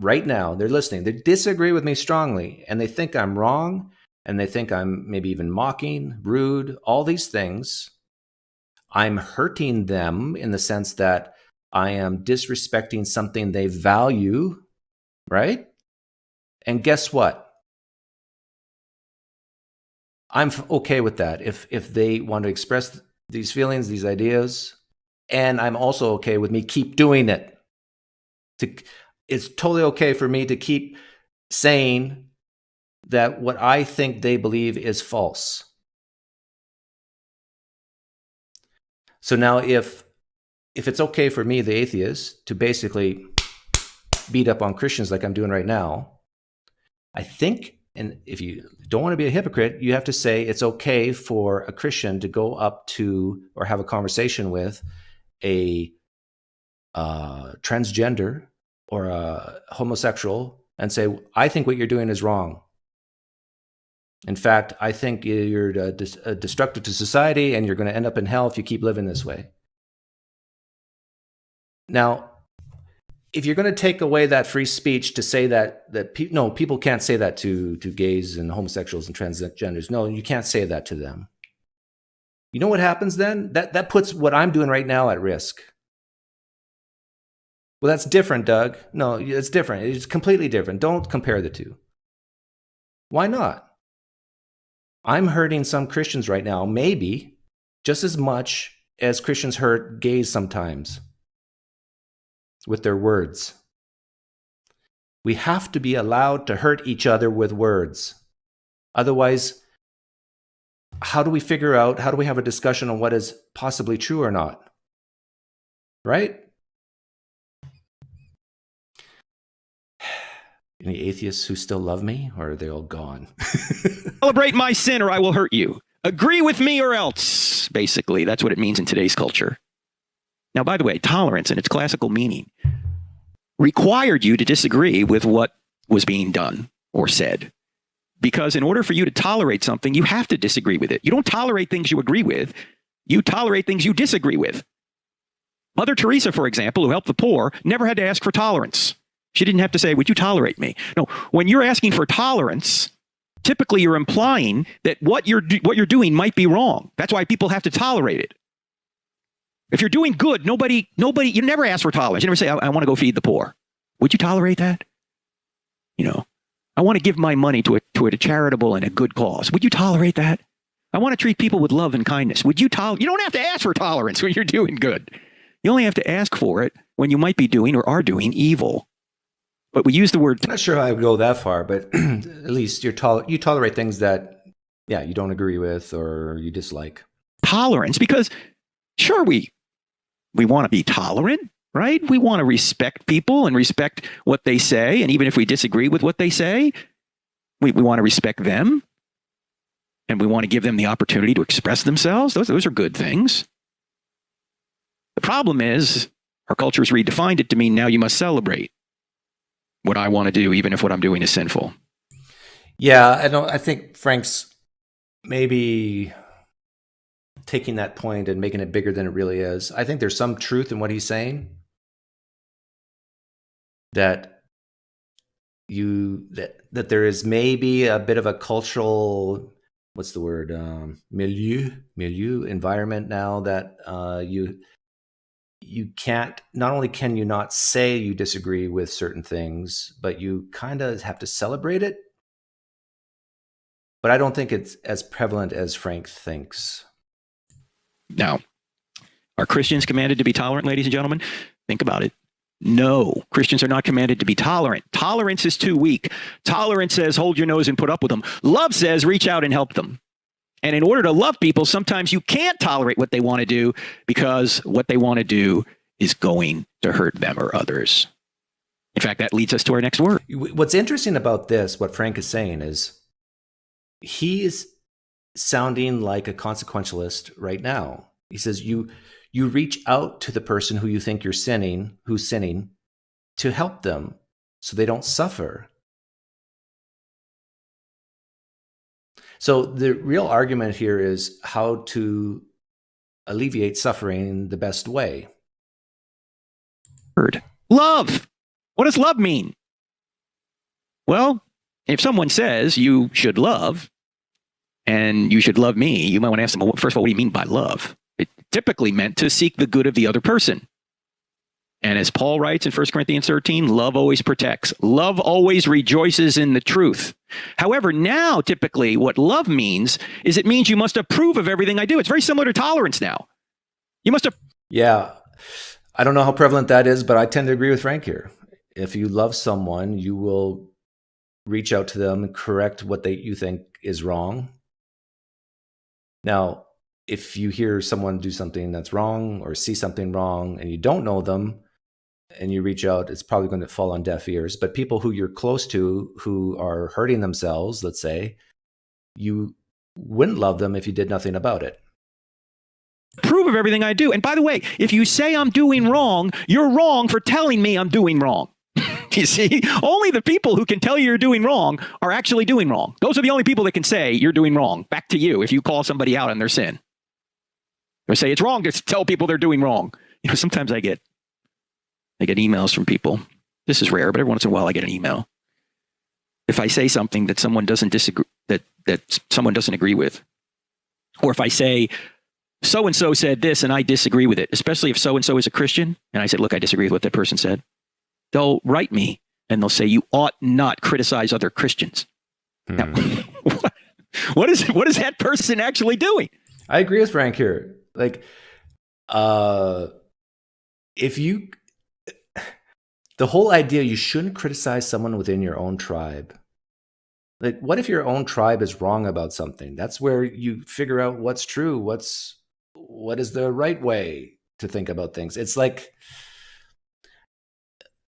right now. They're listening. They disagree with me strongly, and they think I'm wrong, and they think I'm maybe even mocking, rude, all these things. I'm hurting them in the sense that I am disrespecting something they value, right? And guess what? I'm okay with that if they want to express these feelings, these ideas, and I'm also okay with me keep doing it. It's totally okay for me to keep saying that what I think they believe is false. So now if it's okay for me, the atheist, to basically beat up on Christians like I'm doing right now, I think, and if you don't want to be a hypocrite, you have to say it's okay for a Christian to go up to or have a conversation with a transgender or a homosexual and say, I think what you're doing is wrong. In fact, I think you're destructive to society and you're going to end up in hell if you keep living this way. Now, if you're going to take away that free speech to say no, people can't say that to gays and homosexuals and transgenders. No, you can't say that to them. You know what happens then? That puts what I'm doing right now at risk. Well, that's different, Doug. No, it's different. It's completely different. Don't compare the two. Why not? I'm hurting some Christians right now, maybe just as much as Christians hurt gays sometimes with their words. We have to be allowed to hurt each other with words. Otherwise, how do we have a discussion on what is possibly true or not? Right? Any atheists who still love me, or are they all gone? Celebrate my sin or I will hurt you. Agree with me or else. Basically, that's what it means in today's culture. Now, by the way, tolerance in its classical meaning required you to disagree with what was being done or said. Because in order for you to tolerate something, you have to disagree with it. You don't tolerate things you agree with. You tolerate things you disagree with. Mother Teresa, for example, who helped the poor, never had to ask for tolerance. She didn't have to say, would you tolerate me? No, when you're asking for tolerance, typically you're implying that what you're doing might be wrong. That's why people have to tolerate it. If you're doing good, nobody, you never ask for tolerance. You never say, I want to go feed the poor. Would you tolerate that? You know, I want to give my money to a charitable and a good cause. Would you tolerate that? I want to treat people with love and kindness. Would you tolerate? You don't have to ask for tolerance when you're doing good. You only have to ask for it when you might be doing or are doing evil. But we use the word. I'm not sure I would go that far, but at least you tolerate things that, yeah, you don't agree with or you dislike. Tolerance, because sure, we want to be tolerant, right? We want to respect people and respect what they say. And even if we disagree with what they say, we want to respect them. And we want to give them the opportunity to express themselves. Those are good things. The problem is our culture has redefined it to mean now you must celebrate what I want to do, even if what I'm doing is sinful. Yeah, I think Frank's maybe taking that point and making it bigger than it really is. I think there's some truth in what he's saying. That there is maybe a bit of a cultural, what's the word, milieu environment now that you can't, not only can you not say you disagree with certain things, but you kind of have to celebrate it. But I don't think it's as prevalent as Frank thinks. Now, are Christians commanded to be tolerant, ladies and gentlemen? Think about it. No, Christians are not commanded to be tolerant. Tolerance is too weak. Tolerance says, hold your nose and put up with them. Love says, reach out and help them. And in order to love people, sometimes you can't tolerate what they want to do because what they want to do is going to hurt them or others. In fact, that leads us to our next word. What's interesting about this, what Frank is saying is, he is sounding like a consequentialist right now. He says you reach out to the person who you think who's sinning, to help them so they don't suffer. So the real argument here is how to alleviate suffering the best way. Love. What does love mean? Well, if someone says you should love and you should love me, you might want to ask them, well, first of all, what do you mean by love? It typically meant to seek the good of the other person. And as Paul writes in 1 Corinthians 13, love always protects. Love always rejoices in the truth. However, now typically what love means is it means you must approve of everything I do. It's very similar to tolerance now. You must have. Yeah. I don't know how prevalent that is, but I tend to agree with Frank here. If you love someone, you will reach out to them and correct what you think is wrong. Now, if you hear someone do something that's wrong or see something wrong and you don't know them and you reach out, it's probably going to fall on deaf ears. But people who you're close to who are hurting themselves, let's say, you wouldn't love them if you did nothing about it. Approve of everything I do. And by the way, if you say I'm doing wrong, you're wrong for telling me I'm doing wrong. You see, only the people who can tell you you're doing wrong are actually doing wrong. Those are the only people that can say you're doing wrong. Back to you if you call somebody out on their sin. Or say it's wrong to tell people they're doing wrong. You know, sometimes I get emails from people. This is rare, but every once in a while I get an email. If I say something that someone doesn't disagree, that someone doesn't agree with, or if I say so-and-so said this and I disagree with it, especially if so-and-so is a Christian, and I said, look, I disagree with what that person said, they'll write me and they'll say, you ought not criticize other Christians. Now, what is that person actually doing? I agree with Frank here. Like, if you, the whole idea you shouldn't criticize someone within your own tribe. Like, what if your own tribe is wrong about something? That's where you figure out what's true, what is the right way to think about things. It's like,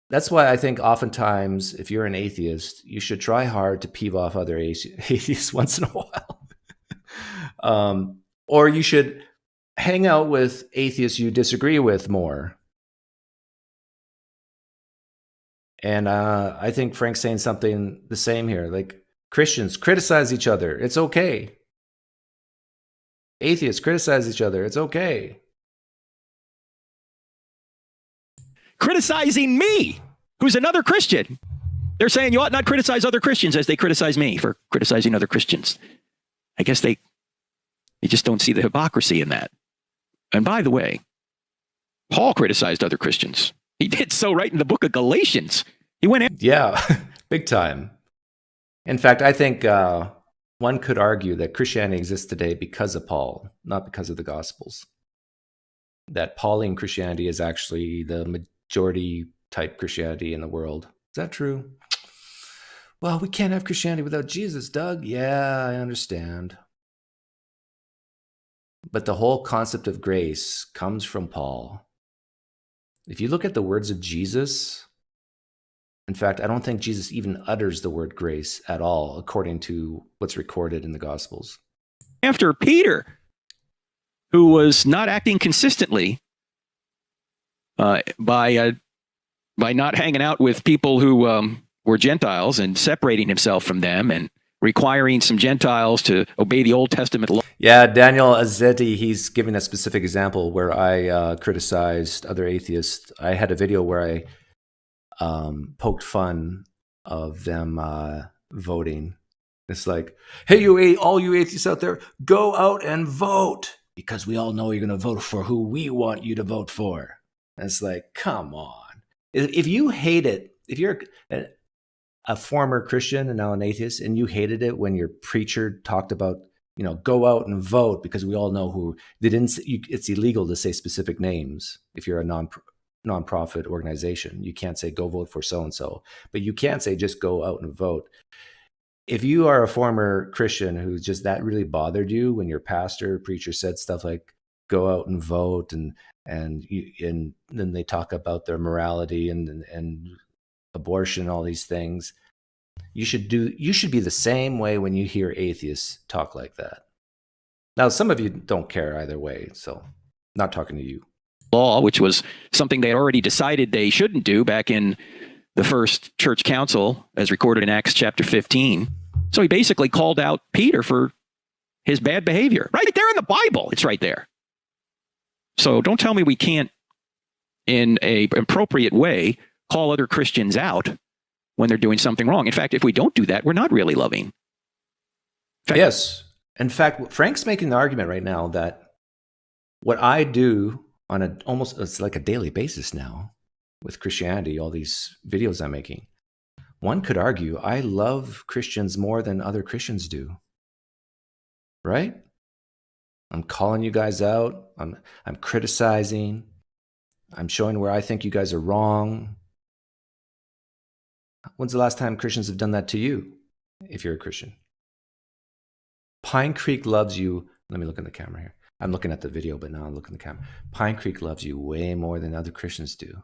That's why I think oftentimes, if you're an atheist, you should try hard to peeve off other atheists once in a while. Or you should hang out with atheists you disagree with more. And I think Frank's saying something the same here. Like, Christians criticize each other. It's okay. Atheists criticize each other. It's okay. Criticizing me, who's another Christian. They're saying you ought not criticize other Christians as they criticize me for criticizing other Christians. I guess they just don't see the hypocrisy in that. And by the way, Paul criticized other Christians. He did so right in the book of Galatians. He went in. Yeah, big time. In fact, I think one could argue that Christianity exists today because of Paul, not because of the Gospels. That Pauline Christianity is actually the majority type Christianity in the world. Is that true? Well, we can't have Christianity without Jesus, Doug. Yeah, I understand. But the whole concept of grace comes from Paul. If you look at the words of Jesus, in fact, I don't think Jesus even utters the word grace at all, according to what's recorded in the Gospels. After Peter, who was not acting consistently by not hanging out with people who were Gentiles and separating himself from them and requiring some Gentiles to obey the Old Testament law. Yeah, Daniel Azzetti, he's giving a specific example where I criticized other atheists. I had a video where I poked fun of them voting. It's like, hey, all you atheists out there, go out and vote, because we all know you're going to vote for who we want you to vote for. And it's like, come on. If you hate it, if you're a former Christian and now an atheist, and you hated it when your preacher talked about, go out and vote, because we all know who they didn't. It's illegal to say specific names if you're a nonprofit organization. You can't say go vote for so and so, but you can say just go out and vote. If you are a former Christian who just that really bothered you when your preacher said stuff like go out and vote, and then they talk about their morality and abortion, all these things, you should be the same way when you hear atheists talk like that. Now, some of you don't care either way, so not talking to you. Law, which was something they had already decided they shouldn't do back in the first church council, as recorded in Acts chapter 15. So he basically called out Peter for his bad behavior. Right there in the Bible. It's right there. So don't tell me we can't, in an appropriate way, call other Christians out when they're doing something wrong. In fact, if we don't do that, we're not really loving. Yes. In fact, Frank's making the argument right now that what I do on it's like a daily basis now with Christianity, all these videos I'm making, one could argue I love Christians more than other Christians do. Right? I'm calling you guys out. I'm criticizing. I'm showing where I think you guys are wrong. When's the last time Christians have done that to you, if you're a Christian? PineCreek loves you. Let me look in the camera here. I'm looking at the video, but now I'm looking at the camera. PineCreek loves you way more than other Christians do.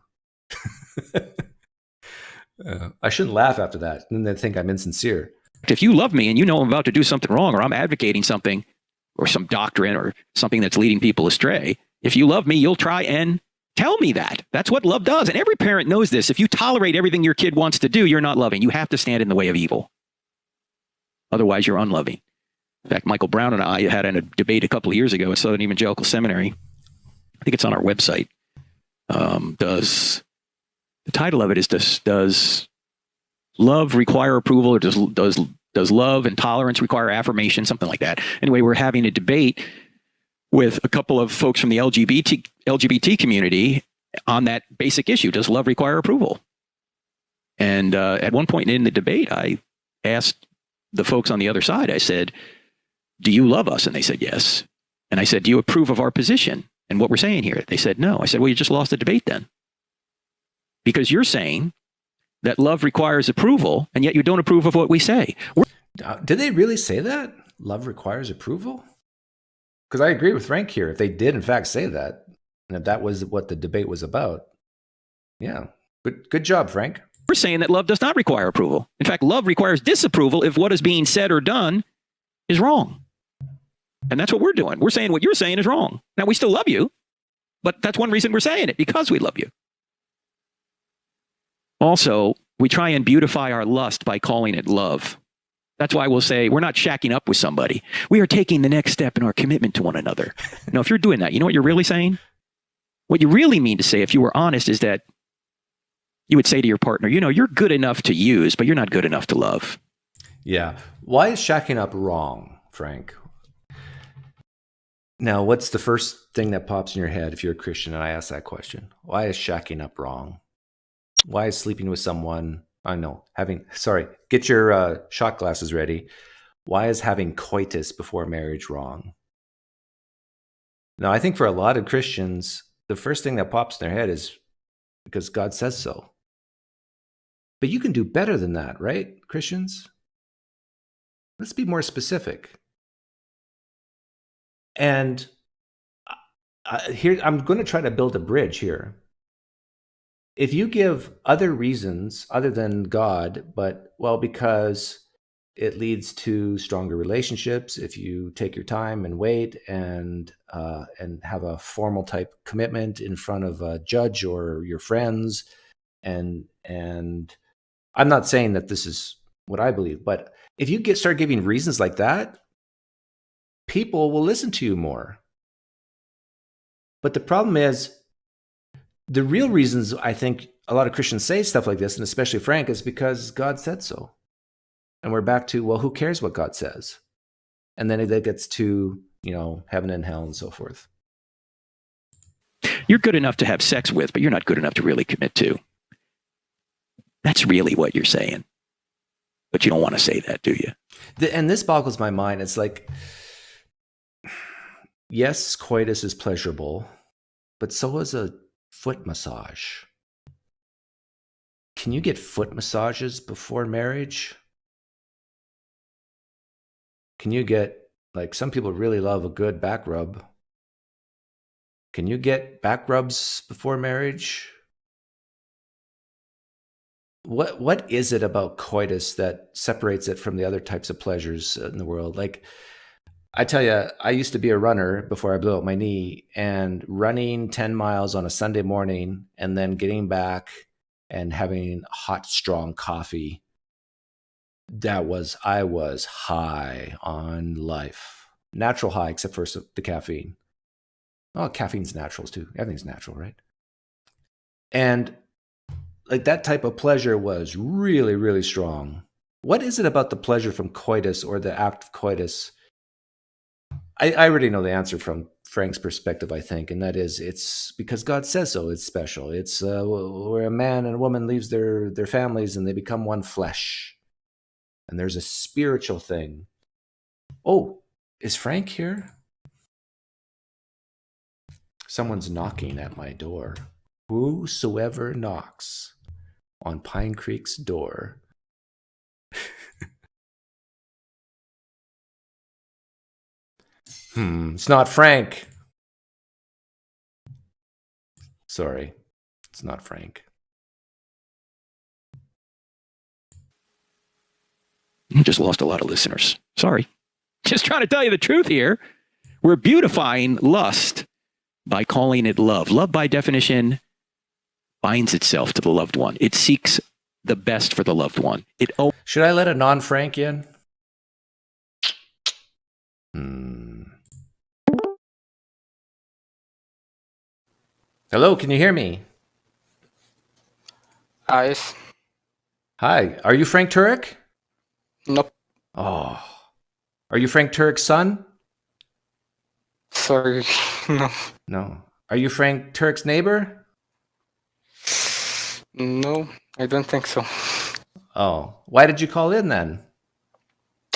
I shouldn't laugh after that. Then they think I'm insincere. If you love me and you know I'm about to do something wrong, or I'm advocating something or some doctrine or something that's leading people astray, if you love me, you'll try and tell me that. That's what love does. And every parent knows this. If you tolerate everything your kid wants to do, you're not loving. You have to stand in the way of evil. Otherwise, you're unloving. In fact, Michael Brown and I had a debate a couple of years ago at Southern Evangelical Seminary. I think it's on our website. The title of it is, does love require approval, or does love and tolerance require affirmation? Something like that. Anyway, we're having a debate with a couple of folks from the LGBT community on that basic issue. Does love require approval? And at one point in the debate, I asked the folks on the other side, I said, do you love us? And they said, yes. And I said, do you approve of our position and what we're saying here? They said, no. I said, well, you just lost the debate then. Because you're saying that love requires approval, and yet you don't approve of what we say. Did they really say that? Love requires approval? Because I agree with Frank here. If they did, in fact, say that, and if that was what the debate was about, yeah, Good job, Frank. We're saying that love does not require approval. In fact, love requires disapproval if what is being said or done is wrong. And that's what we're doing. We're saying what you're saying is wrong. Now, we still love you, but that's one reason we're saying it, because we love you. Also, we try and beautify our lust by calling it love. That's why we'll say we're not shacking up with somebody. We are taking the next step in our commitment to one another. Now, if you're doing that, you know what you're really saying? What you really mean to say, if you were honest, is that you would say to your partner, you know, you're good enough to use, but you're not good enough to love. Yeah. Why is shacking up wrong, Frank? Now, what's the first thing that pops in your head if you're a Christian and I ask that question? Why is shacking up wrong? Why is sleeping with someone, get your shot glasses ready. Why is having coitus before marriage wrong? Now, I think for a lot of Christians, the first thing that pops in their head is because God says so. But you can do better than that, right, Christians? Let's be more specific. And here, I'm going to try to build a bridge here. If you give other reasons other than God, but, well, because it leads to stronger relationships, if you take your time and wait and have a formal type commitment in front of a judge or your friends, and I'm not saying that this is what I believe, but if you start giving reasons like that, people will listen to you more. But the problem is, the real reasons I think a lot of Christians say stuff like this, and especially Frank, is because God said so. And we're back to, well, who cares what God says? And then it gets to, heaven and hell and so forth. You're good enough to have sex with, but you're not good enough to really commit to. That's really what you're saying. But you don't want to say that, do you? And this boggles my mind. It's like, yes, coitus is pleasurable, but so is a foot massage. Can you get foot massages before marriage? Can you get, some people really love a good back rub. Can you get back rubs before marriage? What is it about coitus that separates it from the other types of pleasures in the world? Like, I tell you, I used to be a runner before I blew out my knee, and running 10 miles on a Sunday morning and then getting back and having hot, strong coffee, I was high on life. Natural high, except for the caffeine. Oh, caffeine's natural too. Everything's natural, right? And that type of pleasure was really, really strong. What is it about the pleasure from coitus or the act of coitus? I already know the answer from Frank's perspective, I think, and that is it's because God says so. It's special. It's where a man and a woman leaves their families and they become one flesh. And there's a spiritual thing. Oh, is Frank here? Someone's knocking at my door. Whosoever knocks on PineCreek's door. It's not Frank. Sorry, it's not Frank. You just lost a lot of listeners. Sorry. Just trying to tell you the truth here. We're beautifying lust by calling it love. Love, by definition, binds itself to the loved one. It seeks the best for the loved one. Should I let a non-Frank in? Hello, can you hear me? Yes. Hi, are you Frank Turek? Nope. Oh, are you Frank Turek's son? Sorry. No. No. Are you Frank Turek's neighbor? No, I don't think so. Oh, why did you call in then?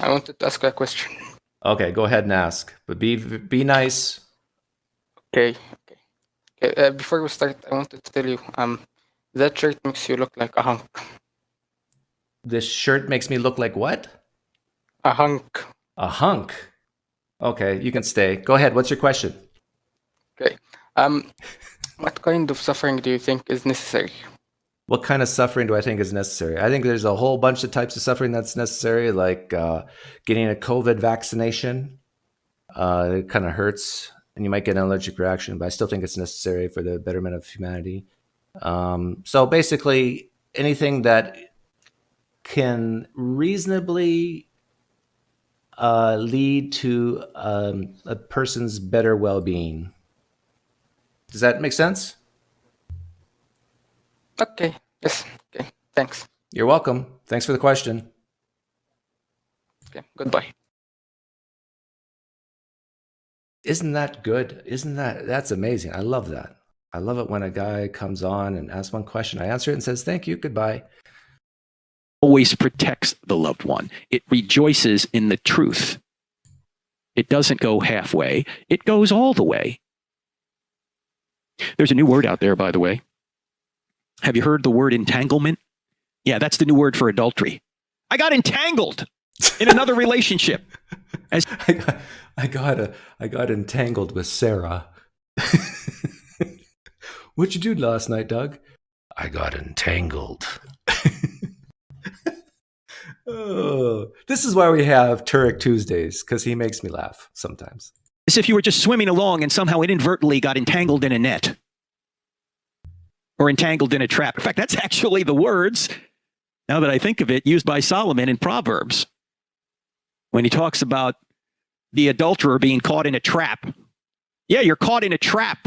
I wanted to ask a question. Okay, go ahead and ask, but be nice. Okay. Before we start, I wanted to tell you, that shirt makes you look like a hunk. This shirt makes me look like what? A hunk. A hunk. Okay, you can stay. Go ahead. What's your question? Okay. What kind of suffering do you think is necessary? What kind of suffering do I think is necessary? I think there's a whole bunch of types of suffering that's necessary, like getting a COVID vaccination. It kind of hurts, and you might get an allergic reaction, but I still think it's necessary for the betterment of humanity. So basically, anything that can reasonably lead to a person's better well-being. Does that make sense? Okay. Yes. Okay. Thanks. You're welcome. Thanks for the question. Okay. Goodbye. Isn't that good? That's amazing. I love that. I love it when a guy comes on and asks one question. I answer it and says, thank you, goodbye. Always protects the loved one. It rejoices in the truth. It doesn't go halfway. It goes all the way. There's a new word out there, by the way. Have you heard the word entanglement? Yeah, that's the new word for adultery. I got entangled in another relationship. I got entangled with Sarah. What'd you do last night, Doug? I got entangled. Oh, this is why we have Turek Tuesdays, because he makes me laugh sometimes. As if you were just swimming along and somehow inadvertently got entangled in a net. Or entangled in a trap. In fact, that's actually the words, now that I think of it, used by Solomon in Proverbs. When he talks about the adulterer being caught in a trap. Yeah, you're caught in a trap.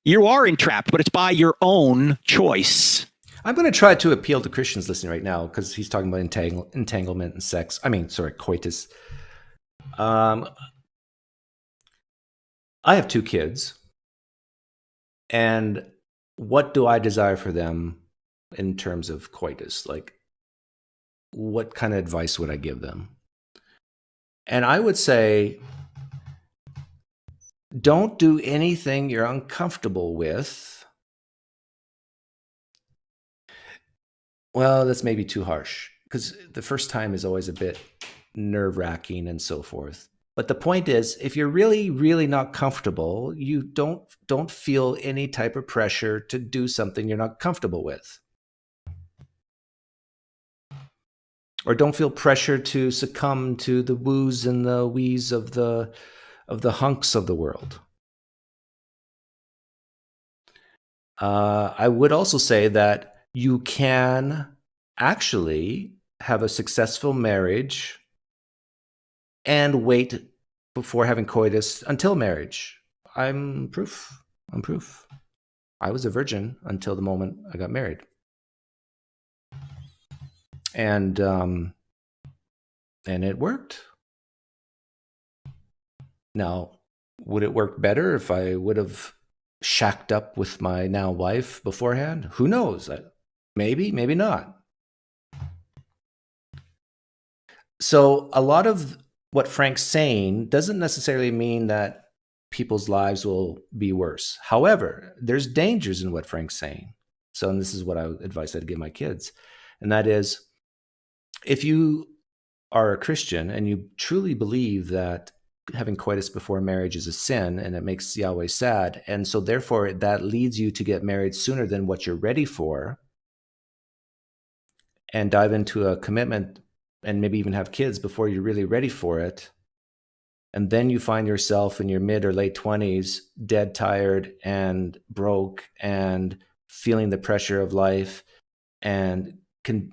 You are entrapped, but it's by your own choice. I'm going to try to appeal to Christians listening right now, because he's talking about entanglement and sex. Coitus. I have 2 kids. And what do I desire for them in terms of coitus? Like, what kind of advice would I give them? And I would say, don't do anything you're uncomfortable with. Well, that's maybe too harsh, because the first time is always a bit nerve-wracking and so forth. But the point is, if you're really, really not comfortable, you don't feel any type of pressure to do something you're not comfortable with. Or don't feel pressure to succumb to the woos and the wees of the hunks of the world. I would also say that you can actually have a successful marriage and wait before having coitus until marriage. I'm proof. I was a virgin until the moment I got married. And it worked. Now, would it work better if I would have shacked up with my now wife beforehand? Who knows? Maybe, maybe not. So a lot of what Frank's saying doesn't necessarily mean that people's lives will be worse. However, there's dangers in what Frank's saying. So, and this is what advice I'd give my kids. And that is, if you are a Christian and you truly believe that having coitus before marriage is a sin and it makes Yahweh sad, and so therefore that leads you to get married sooner than what you're ready for and dive into a commitment and maybe even have kids before you're really ready for it, and then you find yourself in your mid or late 20s dead tired and broke and feeling the pressure of life and can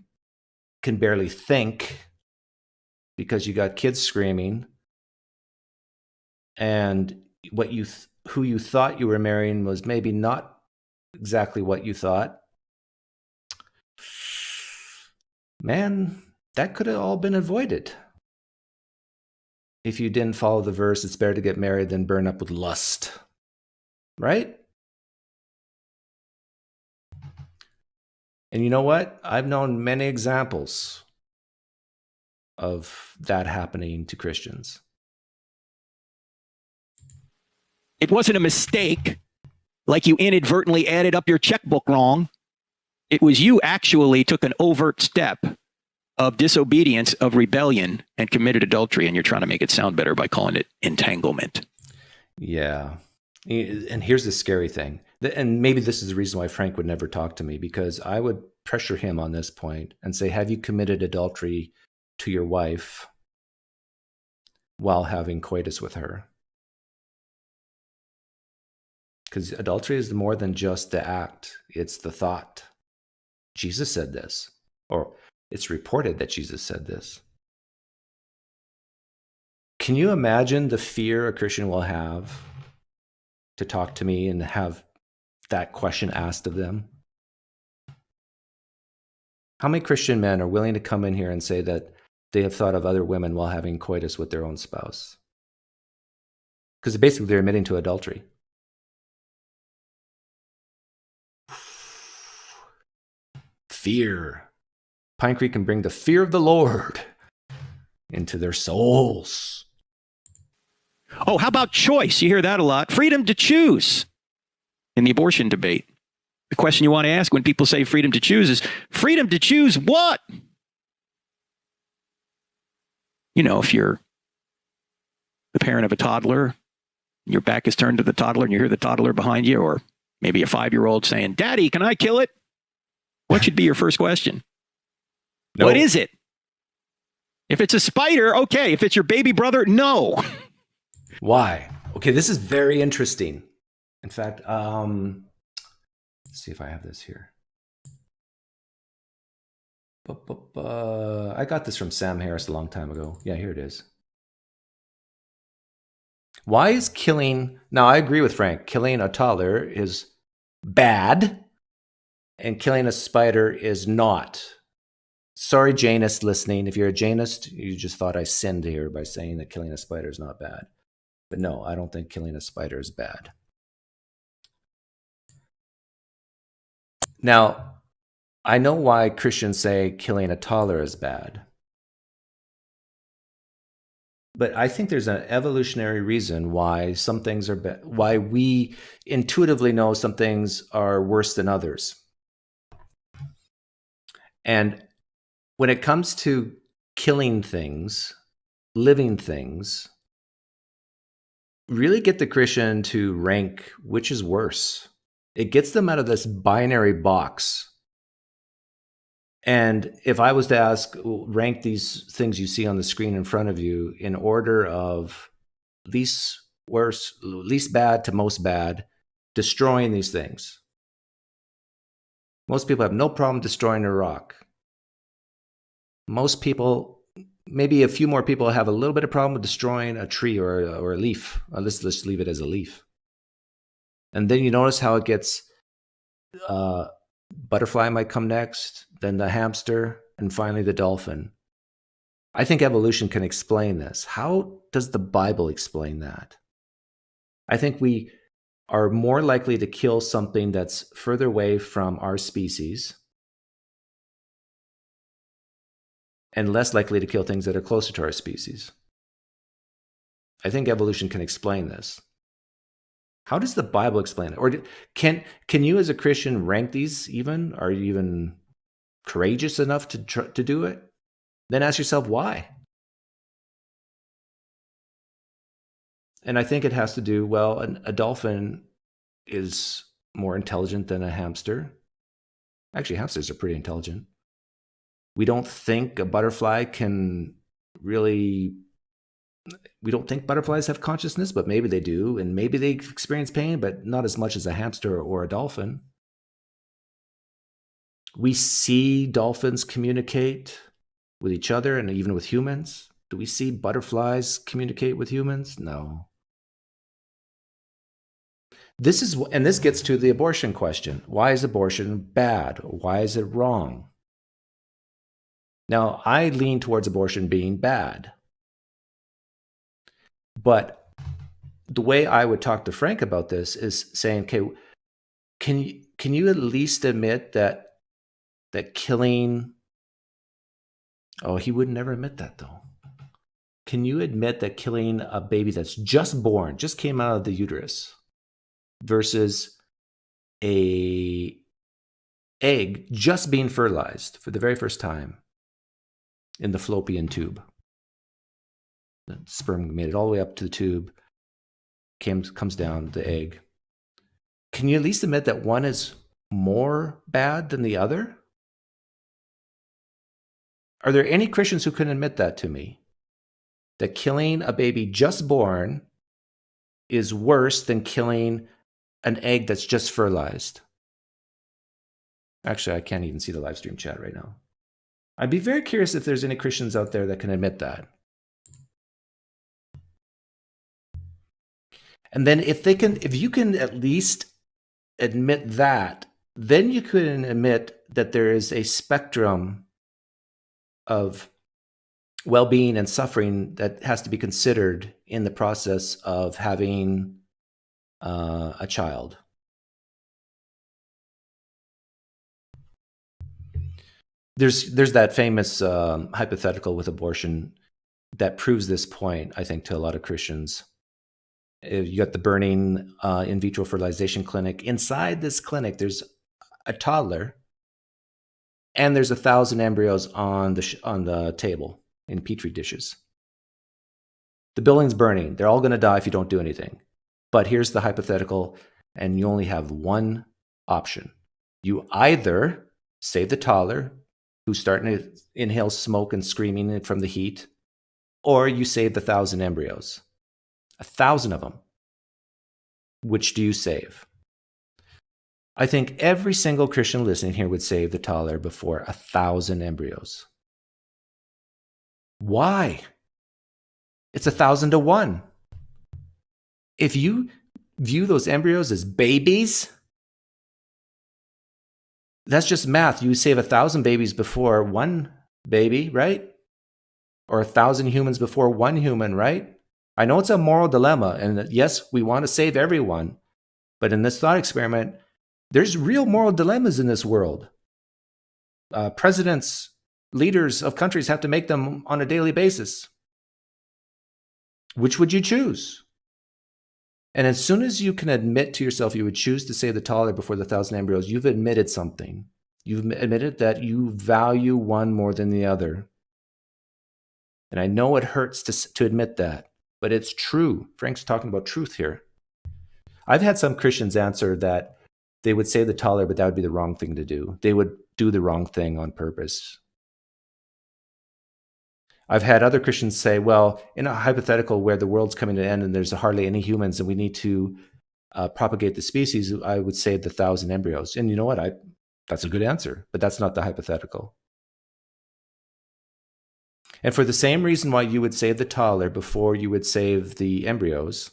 barely think because you got kids screaming, and who you thought you were marrying was maybe not exactly what you thought. Man, that could have all been avoided if you didn't follow the verse, it's better to get married than burn up with lust. Right? And you know what? I've known many examples of that happening to Christians. It wasn't a mistake, like you inadvertently added up your checkbook wrong. It was you actually took an overt step of disobedience, of rebellion, and committed adultery, and you're trying to make it sound better by calling it entanglement. Yeah. And here's the scary thing. And maybe this is the reason why Frank would never talk to me, because I would pressure him on this point and say, have you committed adultery to your wife while having coitus with her? Because adultery is more than just the act, it's the thought. Jesus said this, or it's reported that Jesus said this. Can you imagine the fear a Christian will have to talk to me and have that question asked of them? How many Christian men are willing to come in here and say that they have thought of other women while having coitus with their own spouse? Because basically they're admitting to adultery. Fear. PineCreek can bring the fear of the Lord into their souls. Oh, how about choice? You hear that a lot. Freedom to choose in the abortion debate. The question you want to ask when people say freedom to choose is, freedom to choose what? You know, if you're the parent of a toddler, your back is turned to the toddler and you hear the toddler behind you, or maybe a 5-year-old saying, Daddy, can I kill it? What should be your first question? No. What is it? If it's a spider, okay. If it's your baby brother, no. Why? Okay, this is very interesting. In fact, let's see if I have this here. I got this from Sam Harris a long time ago. Yeah, here it is. Why is killing... Now, I agree with Frank. Killing a toddler is bad, and killing a spider is not. Sorry, Janist listening. If you're a Janist, you just thought I sinned here by saying that killing a spider is not bad. But no, I don't think killing a spider is bad. Now, I know why Christians say killing a toddler is bad. But I think there's an evolutionary reason why some things are bad, why we intuitively know some things are worse than others. And when it comes to killing things, living things, really get the Christian to rank which is worse. It gets them out of this binary box. And if I was to ask, rank these things you see on the screen in front of you in order of least worse, least bad to most bad, destroying these things. Most people have no problem destroying a rock. Most people, maybe a few more people, have a little bit of problem with destroying a tree or a leaf. Let's leave it as a leaf. And then you notice how it gets, butterfly might come next, then the hamster, and finally the dolphin. I think evolution can explain this. How does the Bible explain that? I think we are more likely to kill something that's further away from our species and less likely to kill things that are closer to our species. I think evolution can explain this. How does the Bible explain it? Or can you as a Christian rank these even? Are you even courageous enough to do it? Then ask yourself why. And I think it has to do, well, a dolphin is more intelligent than a hamster. Actually, hamsters are pretty intelligent. We don't think a butterfly can really... We don't think butterflies have consciousness, but maybe they do. And maybe they experience pain, but not as much as a hamster or a dolphin. We see dolphins communicate with each other and even with humans. Do we see butterflies communicate with humans? No. This gets to the abortion question. Why is abortion bad? Why is it wrong? Now, I lean towards abortion being bad. But the way I would talk to Frank about this is saying, okay, can you at least admit that killing... Oh, he would never admit that, though. Can you admit that killing a baby that's just born, just came out of the uterus, versus a egg just being fertilized for the very first time in the fallopian tube? The sperm made it all the way up to the tube. comes down, the egg, can you at least admit that one is more bad than the other? Are there any Christians who can admit that to me? That killing a baby just born is worse than killing an egg that's just fertilized? Actually, I can't even see the live stream chat right now. I'd be very curious if there's any Christians out there that can admit that. And then if you can at least admit that, then you can admit that there is a spectrum of well-being and suffering that has to be considered in the process of having a child. There's that famous hypothetical with abortion that proves this point, I think, to a lot of Christians. You got the burning in vitro fertilization clinic. Inside this clinic, there's a toddler, and there's 1,000 embryos on the table in petri dishes. The building's burning. They're all going to die if you don't do anything. But here's the hypothetical, and you only have one option. You either save the toddler, who's starting to inhale smoke and screaming from the heat, or you save the 1,000 embryos. 1,000 of them. Which do you save? I think every single Christian listening here would save the toddler before 1,000 embryos. Why? It's 1,000 to 1. If you view those embryos as babies, that's just math. You save 1,000 babies before one baby, right? Or 1,000 humans before one human, right? I know it's a moral dilemma, and yes, we want to save everyone. But in this thought experiment, there's real moral dilemmas in this world. Presidents, leaders of countries have to make them on a daily basis. Which would you choose? And as soon as you can admit to yourself you would choose to save the toddler before the 1,000 embryos, you've admitted something. You've admitted that you value one more than the other. And I know it hurts to admit that, but it's true. Frank's talking about truth here. I've had some Christians answer that they would save the toddler, but that would be the wrong thing to do. They would do the wrong thing on purpose. I've had other Christians say, well, in a hypothetical where the world's coming to an end and there's hardly any humans and we need to propagate the species, I would save the 1,000 embryos. And you know what? That's a good answer, but that's not the hypothetical. And for the same reason why you would save the toddler before you would save the embryos,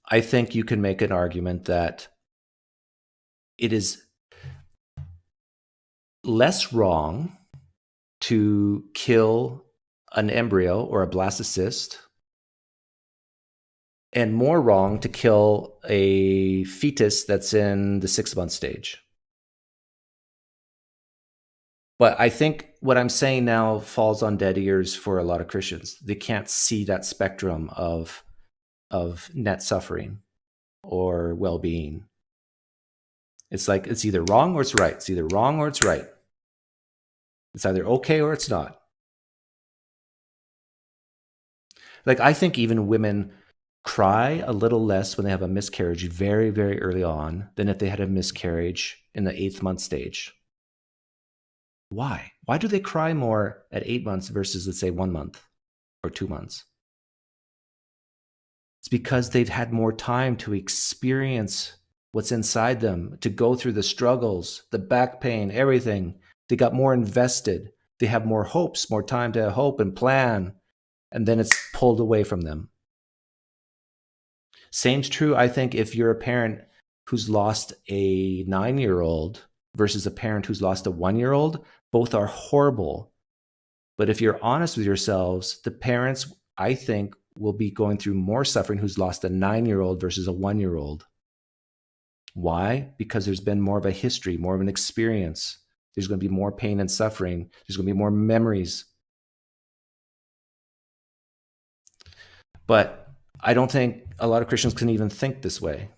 I think you can make an argument that it is less wrong to kill an embryo or a blastocyst and more wrong to kill a fetus that's in the 6-month stage. But I think what I'm saying now falls on dead ears for a lot of Christians. They can't see that spectrum of net suffering or well-being. It's like it's either wrong or it's right. It's either wrong or it's right. It's either okay or it's not. Like, I think even women cry a little less when they have a miscarriage very, very early on than if they had a miscarriage in the 8th month stage. Why? Why do they cry more at 8 months versus, let's say, 1 month or 2 months? It's because they've had more time to experience what's inside them, to go through the struggles, the back pain, everything. They got more invested. They have more hopes, more time to hope and plan, and then it's pulled away from them. Same's true, I think, if you're a parent who's lost a 9-year-old versus a parent who's lost a 1-year-old. Both are horrible. But if you're honest with yourselves, the parents, I think, will be going through more suffering who's lost a 9-year-old versus a 1-year-old. Why? Because there's been more of a history, more of an experience. There's going to be more pain and suffering. There's going to be more memories. But I don't think a lot of Christians can even think this way.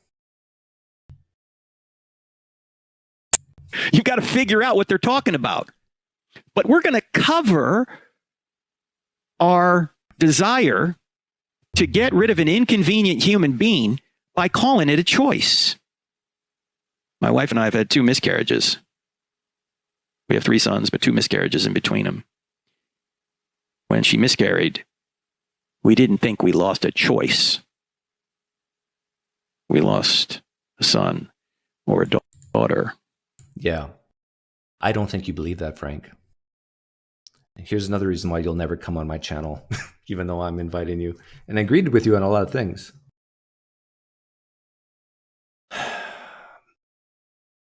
You got to figure out what they're talking about. But we're going to cover our desire to get rid of an inconvenient human being by calling it a choice. My wife and I have had 2 miscarriages. We have 3 sons, but 2 miscarriages in between them. When she miscarried, we didn't think we lost a choice. We lost a son or a daughter. Yeah. I don't think you believe that, Frank. Here's another reason why you'll never come on my channel, even though I'm inviting you. And I agreed with you on a lot of things.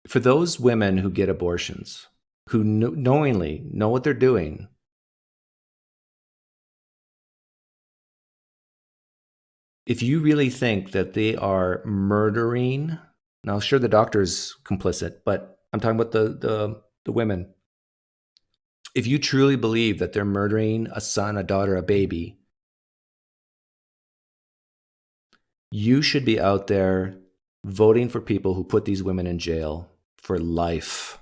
For those women who get abortions, who knowingly know what they're doing, if you really think that they are murdering, now sure the doctor's complicit, but I'm talking about the women. If you truly believe that they're murdering a son, a daughter, a baby, you should be out there voting for people who put these women in jail for life.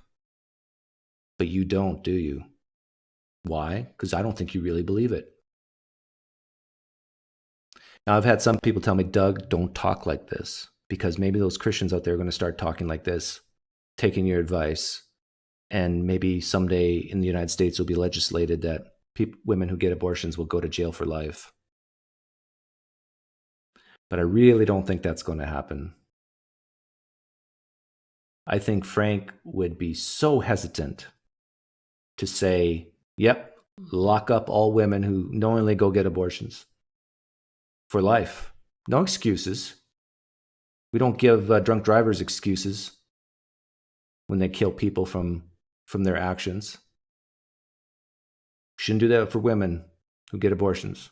But you don't, do you? Why? Because I don't think you really believe it. Now, I've had some people tell me, Doug, don't talk like this, because maybe those Christians out there are going to start talking like this, taking your advice, and maybe someday in the United States it will be legislated that women who get abortions will go to jail for life. But I really don't think that's going to happen. I think Frank would be so hesitant to say, yep, lock up all women who knowingly go get abortions for life. No excuses. We don't give drunk drivers excuses when they kill people from their actions. Shouldn't do that for women who get abortions.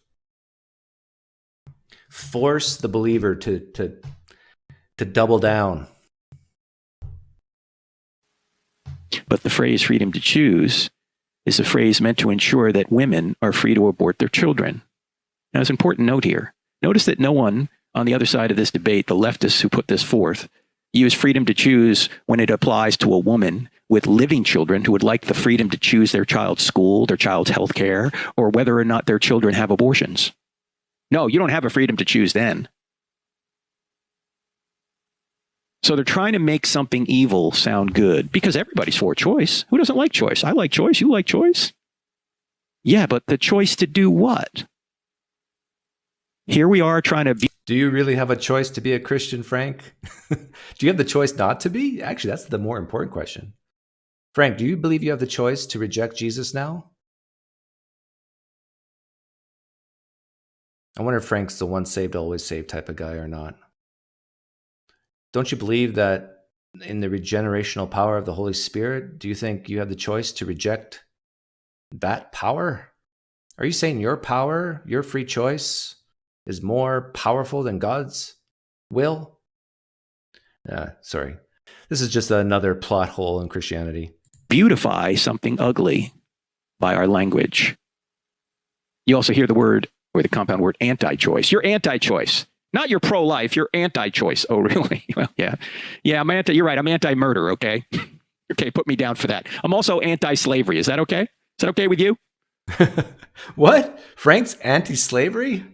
Force the believer to double down. But the phrase freedom to choose is a phrase meant to ensure that women are free to abort their children. Now, it's an important note here. Notice that no one on the other side of this debate, the leftists who put this forth, use freedom to choose when it applies to a woman with living children who would like the freedom to choose their child's school, their child's health care, or whether or not their children have abortions. No, you don't have a freedom to choose then. So they're trying to make something evil sound good because everybody's for choice. Who doesn't like choice? I like choice. You like choice? Yeah, but the choice to do what? Here we are trying to... Do you really have a choice to be a Christian, Frank? Do you have the choice not to be? Actually, that's the more important question. Frank, do you believe you have the choice to reject Jesus now? I wonder if Frank's the once saved, always saved type of guy or not. Don't you believe that in the regenerational power of the Holy Spirit, do you think you have the choice to reject that power? Are you saying your power, your free choice, is more powerful than God's will? Sorry. This is just another plot hole in Christianity. Beautify something ugly by our language. You also hear the word, or the compound word, anti-choice. You're anti-choice. Not you're pro-life, you're anti-choice. Oh, really? Well, yeah. Yeah, you're right. I'm anti-murder, okay? Okay, put me down for that. I'm also anti-slavery. Is that okay? Is that okay with you? What? Frank's anti-slavery?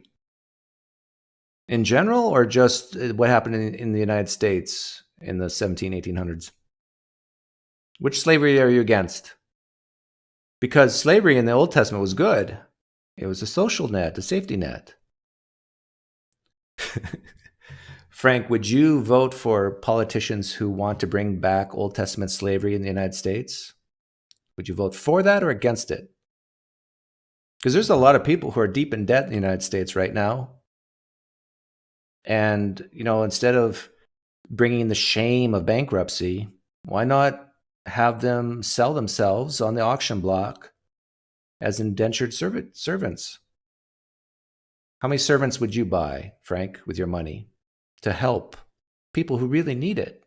In general, or just what happened in the United States in the 1800s? Which slavery are you against? Because slavery in the Old Testament was good. It was a social net, a safety net. Frank, would you vote for politicians who want to bring back Old Testament slavery in the United States? Would you vote for that or against it? Because there's a lot of people who are deep in debt in the United States right now. And, instead of bringing the shame of bankruptcy, why not have them sell themselves on the auction block as indentured servants? How many servants would you buy, Frank, with your money to help people who really need it?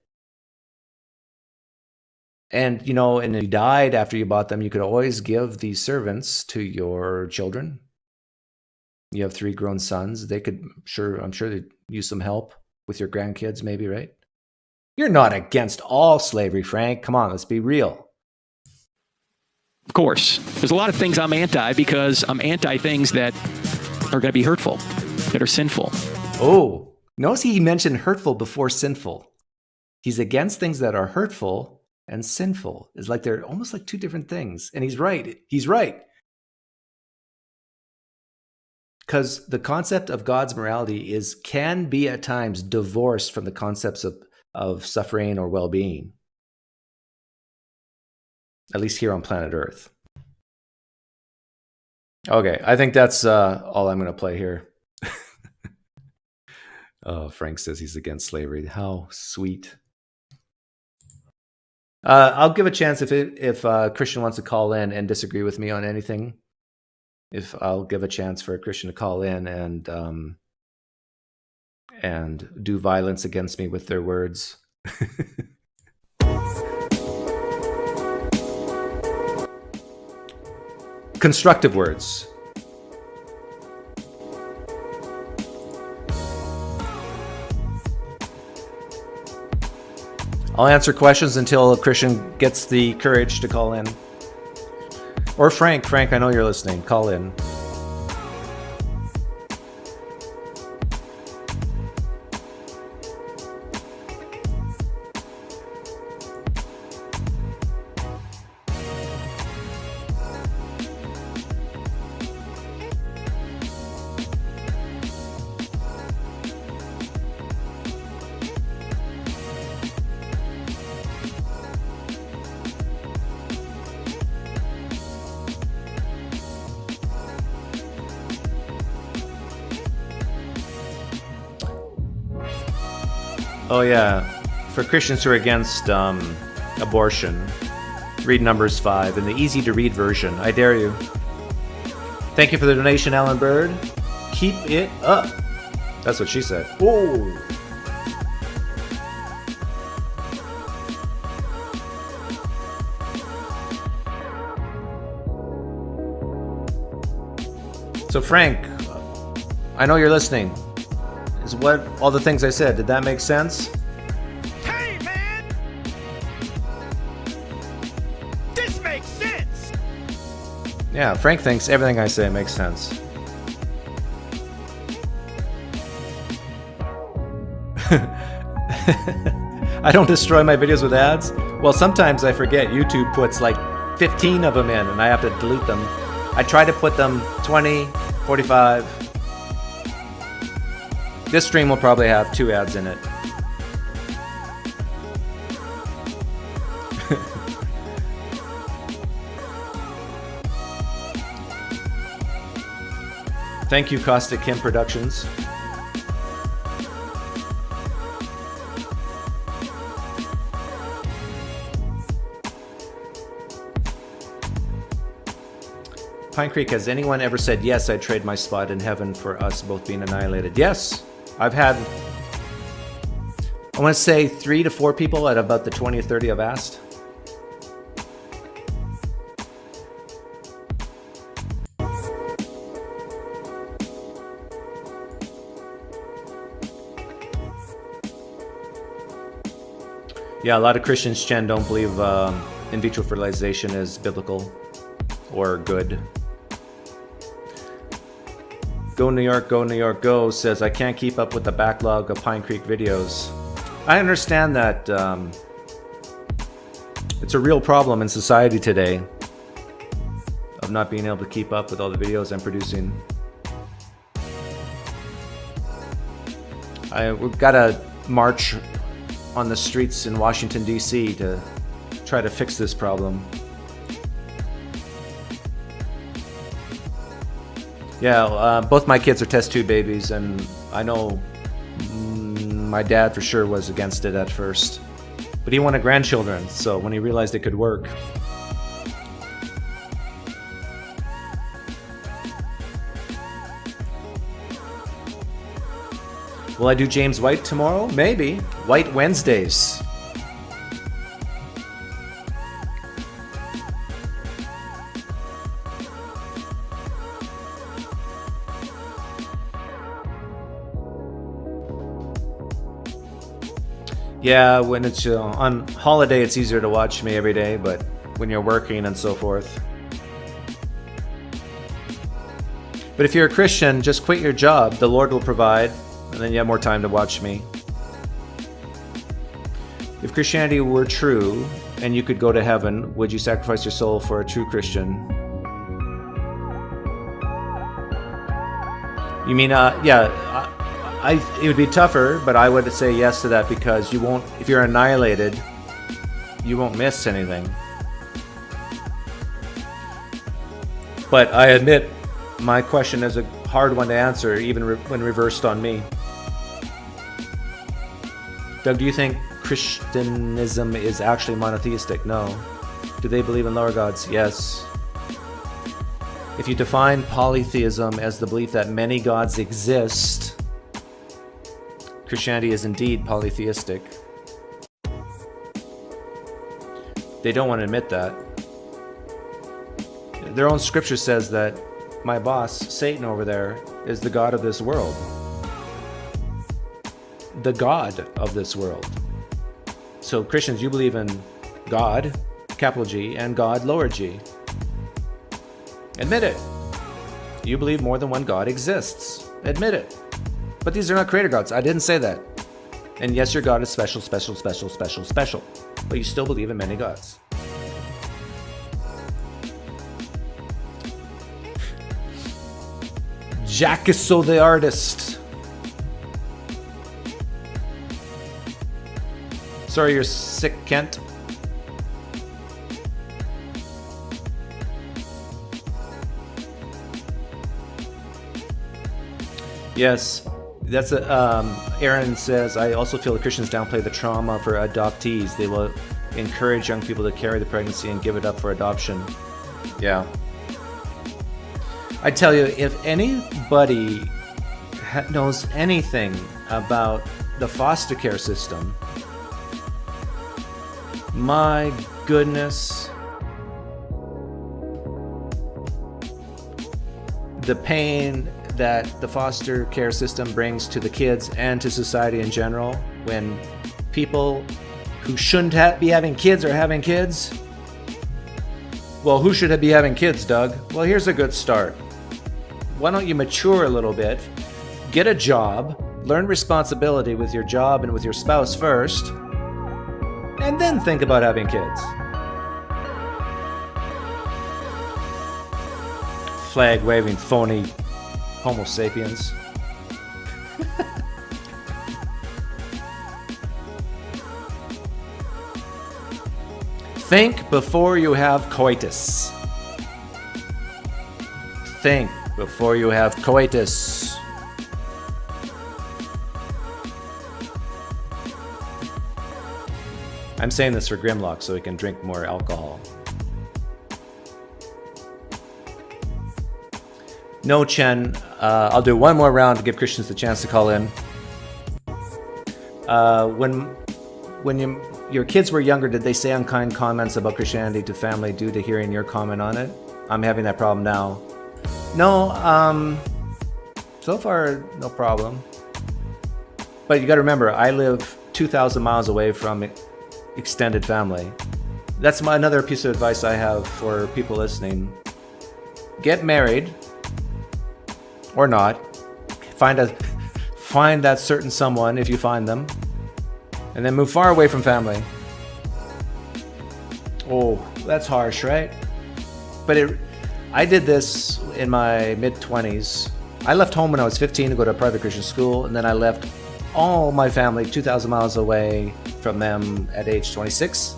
And, and if you died after you bought them, you could always give these servants to your children. You have 3 grown sons. I'm sure they'd use some help with your grandkids, maybe, right? You're not against all slavery, Frank. Come on, let's be real. Of course. There's a lot of things I'm anti because I'm anti things that are going to be hurtful. that are sinful. Oh, notice he mentioned hurtful before sinful. He's against things that are hurtful and sinful. It's like they're almost like two different things. And he's right. He's right. Because the concept of God's morality can be at times divorced from the concepts of suffering or well-being. At least here on planet Earth. Okay, I think that's all I'm going to play here. Oh, Frank says he's against slavery. How sweet. I'll give a chance if Christian wants to call in and disagree with me on anything. If I'll give a chance for a Christian to call in and do violence against me with their words. Constructive words. I'll answer questions until a Christian gets the courage to call in. Or Frank, I know you're listening. Call in. Oh yeah, for Christians who are against abortion, read Numbers 5 in the easy-to-read version. I dare you. Thank you for the donation, Alan Bird. Keep it up. That's what she said. Whoa. So Frank, I know you're listening. Is what all the things I said, did that make sense? Hey, man! This makes sense! Yeah, Frank thinks everything I say makes sense. I don't destroy my videos with ads? Well, sometimes I forget. YouTube puts like 15 of them in and I have to delete them. I try to put them 20, 45. This stream will probably have 2 ads in it. Thank you, Caustic Kim Productions. PineCreek, has anyone ever said, yes, I'd trade my spot in heaven for us both being annihilated? Yes. I've had, I want to say 3 to 4 people out of about the 20 or 30 I've asked. Yeah, a lot of Christians, Chen, don't believe in vitro fertilization is biblical or good. Go New York, go says, I can't keep up with the backlog of PineCreek videos. I understand that it's a real problem in society today of not being able to keep up with all the videos I'm producing. We've got to march on the streets in Washington, D.C. to try to fix this problem. Yeah, both my kids are test tube babies, and I know my dad for sure was against it at first. But he wanted grandchildren, so when he realized it could work. Will I do James White tomorrow? Maybe. White Wednesdays. Yeah, when it's on holiday, it's easier to watch me every day, but when you're working and so forth. But if you're a Christian, just quit your job. The Lord will provide, and then you have more time to watch me. If Christianity were true and you could go to heaven, would you sacrifice your soul for a true Christian? You mean, it would be tougher, but I would say yes to that, because you won't, if you're annihilated, you won't miss anything. But I admit, my question is a hard one to answer, even when reversed on me. Doug, do you think Christianism is actually monotheistic? No. Do they believe in lower gods? Yes. If you define polytheism as the belief that many gods exist, Christianity is indeed polytheistic. They don't want to admit that. Their own scripture says that my boss, Satan over there, is the god of this world. The god of this world. So Christians, you believe in God, capital G, and God, lower G. Admit it. You believe more than one God exists. Admit it. But these are not creator gods. I didn't say that. And yes, your God is special, special, special, special, special. But you still believe in many gods. Jack is so the artist. Sorry you're sick, Kent. Yes, that's Aaron says, I also feel the Christians downplay the trauma for adoptees. They will encourage young people to carry the pregnancy and give it up for adoption. Yeah. I tell you, if anybody knows anything about the foster care system, my goodness, the pain that the foster care system brings to the kids and to society in general when people who shouldn't be having kids are having kids. Well, who should be having kids, Doug? Well, here's a good start. Why don't you mature a little bit, get a job, learn responsibility with your job and with your spouse first, and then think about having kids. Flag waving phony Homo sapiens. Think before you have coitus. Think before you have coitus. I'm saying this for Grimlock so he can drink more alcohol. No, Chen. I'll do one more round to give Christians the chance to call in. When your kids were younger, did they say unkind comments about Christianity to family due to hearing your comment on it? I'm having that problem now. No, so far, no problem. But you got to remember, I live 2,000 miles away from extended family. That's another piece of advice I have for people listening. Get married, or not. Find that certain someone if you find them, and then move far away from family. Oh, that's harsh, right? But I did this in my mid-20s. I left home when I was 15 to go to a private Christian school, and then I left all my family 2,000 miles away from them at age 26.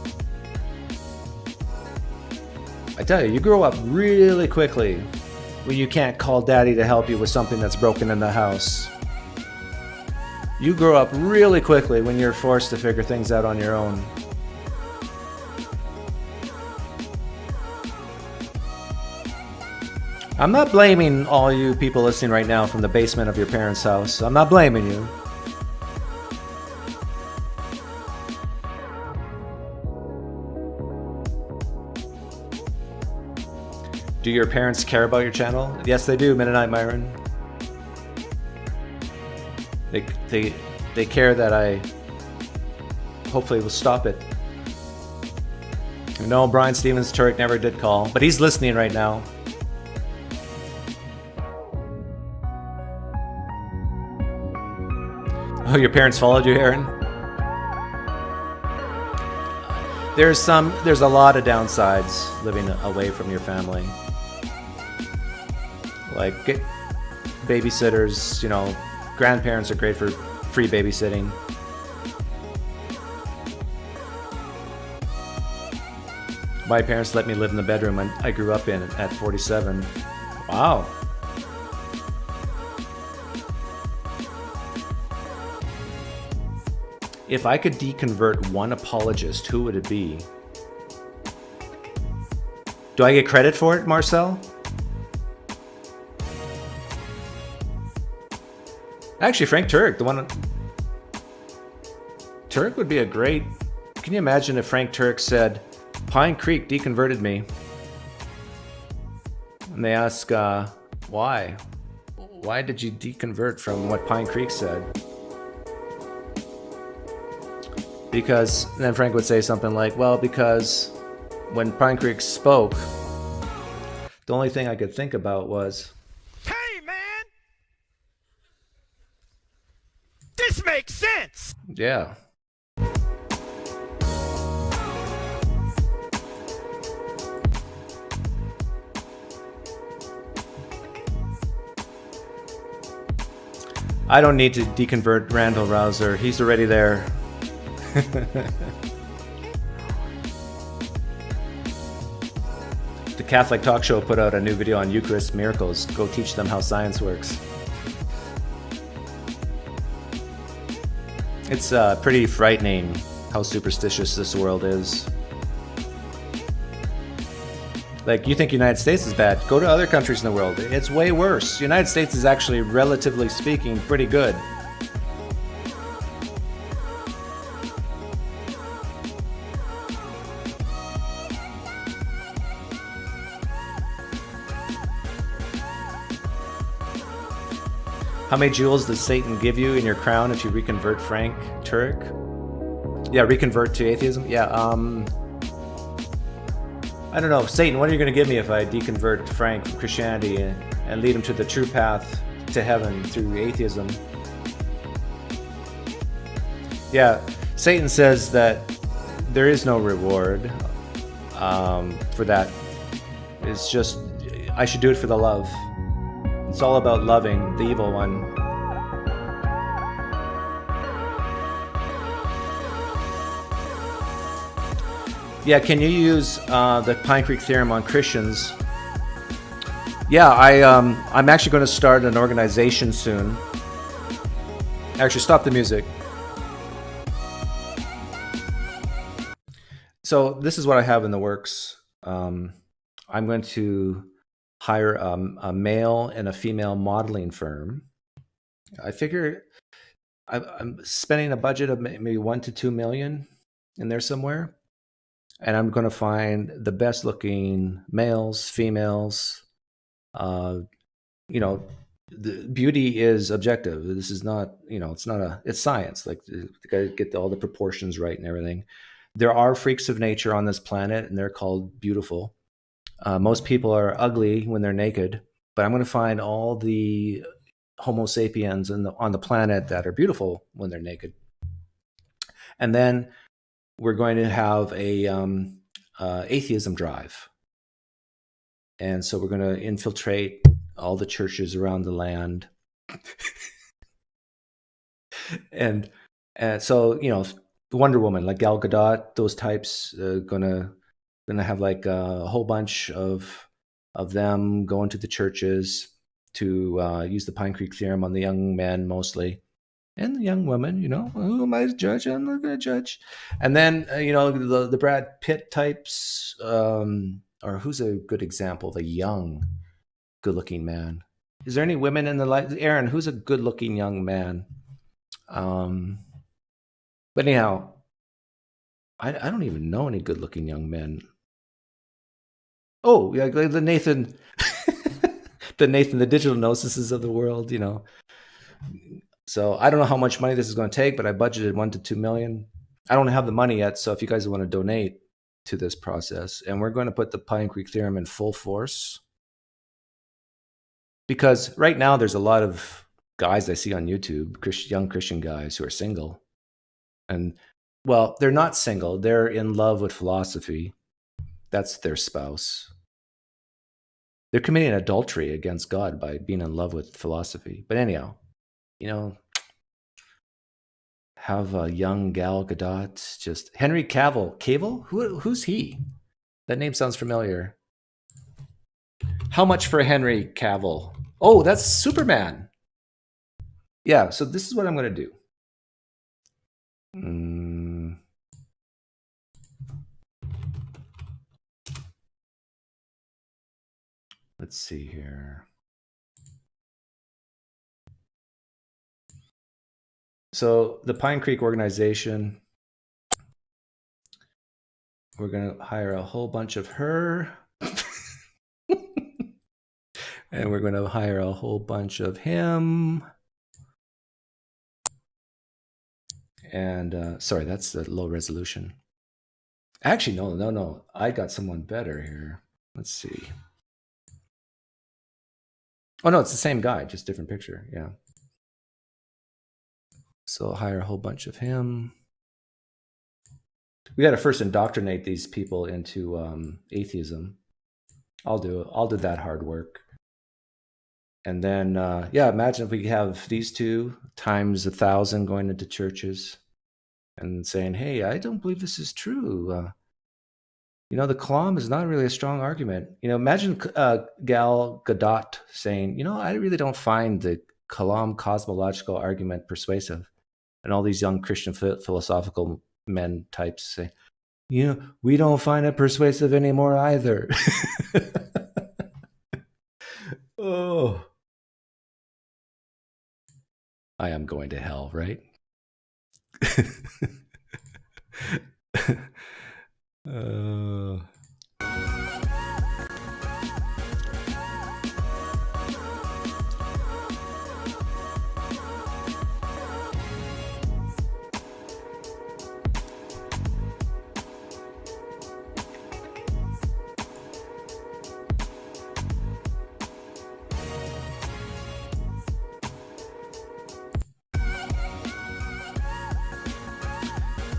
I tell you, you grow up really quickly when you can't call daddy to help you with something that's broken in the house. You grow up really quickly when you're forced to figure things out on your own. I'm not blaming all you people listening right now from the basement of your parents' house. I'm not blaming you. Do your parents care about your channel? Yes, they do, Mennonite Myron. They care that I hopefully will stop it. No, Brian Stevens, Turek never did call, but he's listening right now. your parents followed you, Aaron? There's a lot of downsides living away from your family. Like get babysitters, you know, grandparents are great for free babysitting. My parents let me live in the bedroom I grew up in at 47. Wow. If I could deconvert one apologist, who would it be? Do I get credit for it, Marcel? Actually, Frank Turek, the one... Turek would be a great... Can you imagine if Frank Turek said, PineCreek deconverted me? And they ask, why? Why did you deconvert from what PineCreek said? Because then Frank would say something like, well, because when PineCreek spoke, the only thing I could think about was, Hey, man! This makes sense! yeah. I don't need to deconvert Randall Rouser. He's already there. The Catholic Talk Show put out a new video on Eucharist miracles. Go teach them how science works. It's pretty frightening how superstitious this world is. Like, you think United States is bad? Go to other countries in the world. It's way worse. United States is actually, relatively speaking, pretty good. How many jewels does Satan give you in your crown if you reconvert Frank Turek? Yeah, reconvert to atheism? Yeah, I don't know. Satan, what are you going to give me if I deconvert Frank from Christianity and lead him to the true path to heaven through atheism? Yeah, Satan says that there is no reward for that. It's just, I should do it for the love. It's all about loving the evil one. Yeah, can you use the PineCreek theorem on Christians? Yeah, I'm actually going to start an organization soon. Actually, stop the music. So this is what I have in the works. I'm going to hire a male and a female modeling firm. I figure I'm spending a budget of maybe 1 to 2 million in there somewhere. And I'm going to find the best looking males, females. You know, the beauty is objective. This is not, you know, it's science. Like, you got to get all the proportions right and everything. There are freaks of nature on this planet, and they're called beautiful. Most people are ugly when they're naked, but I'm going to find all the Homo sapiens on the planet that are beautiful when they're naked. And then we're going to have a atheism drive. And so we're going to infiltrate all the churches around the land. and so, you know, Wonder Woman, like Gal Gadot, those types, gonna have like a whole bunch of them going to the churches to use the PineCreek theorem on the young men mostly, and the young women. You know, who am I to judge? I'm not going to judge. And then you know, the Brad Pitt types, or who's a good example of a young, good-looking man? Is there any women in the life? Aaron, who's a good-looking young man? But anyhow, I don't even know any good-looking young men. Oh, yeah, the Nathan, the digital gnosis of the world, you know. So I don't know how much money this is going to take, but I budgeted 1 to 2 million. I don't have the money yet, so if you guys want to donate to this process, and we're going to put the PineCreek theorem in full force, because right now there's a lot of guys I see on YouTube, young Christian guys who are single. And, well, they're not single. They're in love with philosophy. That's their spouse. They're committing adultery against God by being in love with philosophy. But anyhow, you know, have a young Gal Gadot, just Henry Cavill. Cavill? Who's he? That name sounds familiar. How much for Henry Cavill? Oh, that's Superman. Yeah, so this is what I'm going to do. Let's see here. So the PineCreek organization, we're going to hire a whole bunch of her. And we're going to hire a whole bunch of him. And sorry, that's the low resolution. Actually, no. I got someone better here. Let's see. Oh, no, it's the same guy, just different picture. Yeah. So I'll hire a whole bunch of him. We got to first indoctrinate these people into atheism. I'll do that hard work. And then, yeah, imagine if we have these two times 1,000 going into churches and saying, hey, I don't believe this is true. You know, the Kalam is not really a strong argument. You know, imagine Gal Gadot saying, you know, I really don't find the Kalam cosmological argument persuasive. And all these young Christian philosophical men types say, you know, we don't find it persuasive anymore either. Oh. I am going to hell, right?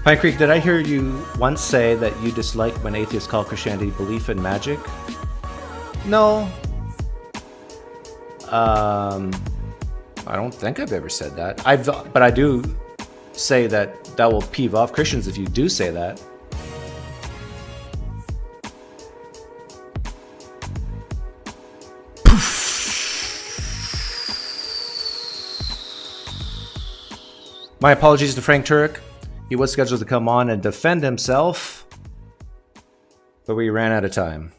PineCreek, did I hear you once say that you dislike when atheists call Christianity belief in magic? No. I don't think I've ever said that. But I do say that will peeve off Christians if you do say that. My apologies to Frank Turek. He was scheduled to come on and defend himself, but we ran out of time.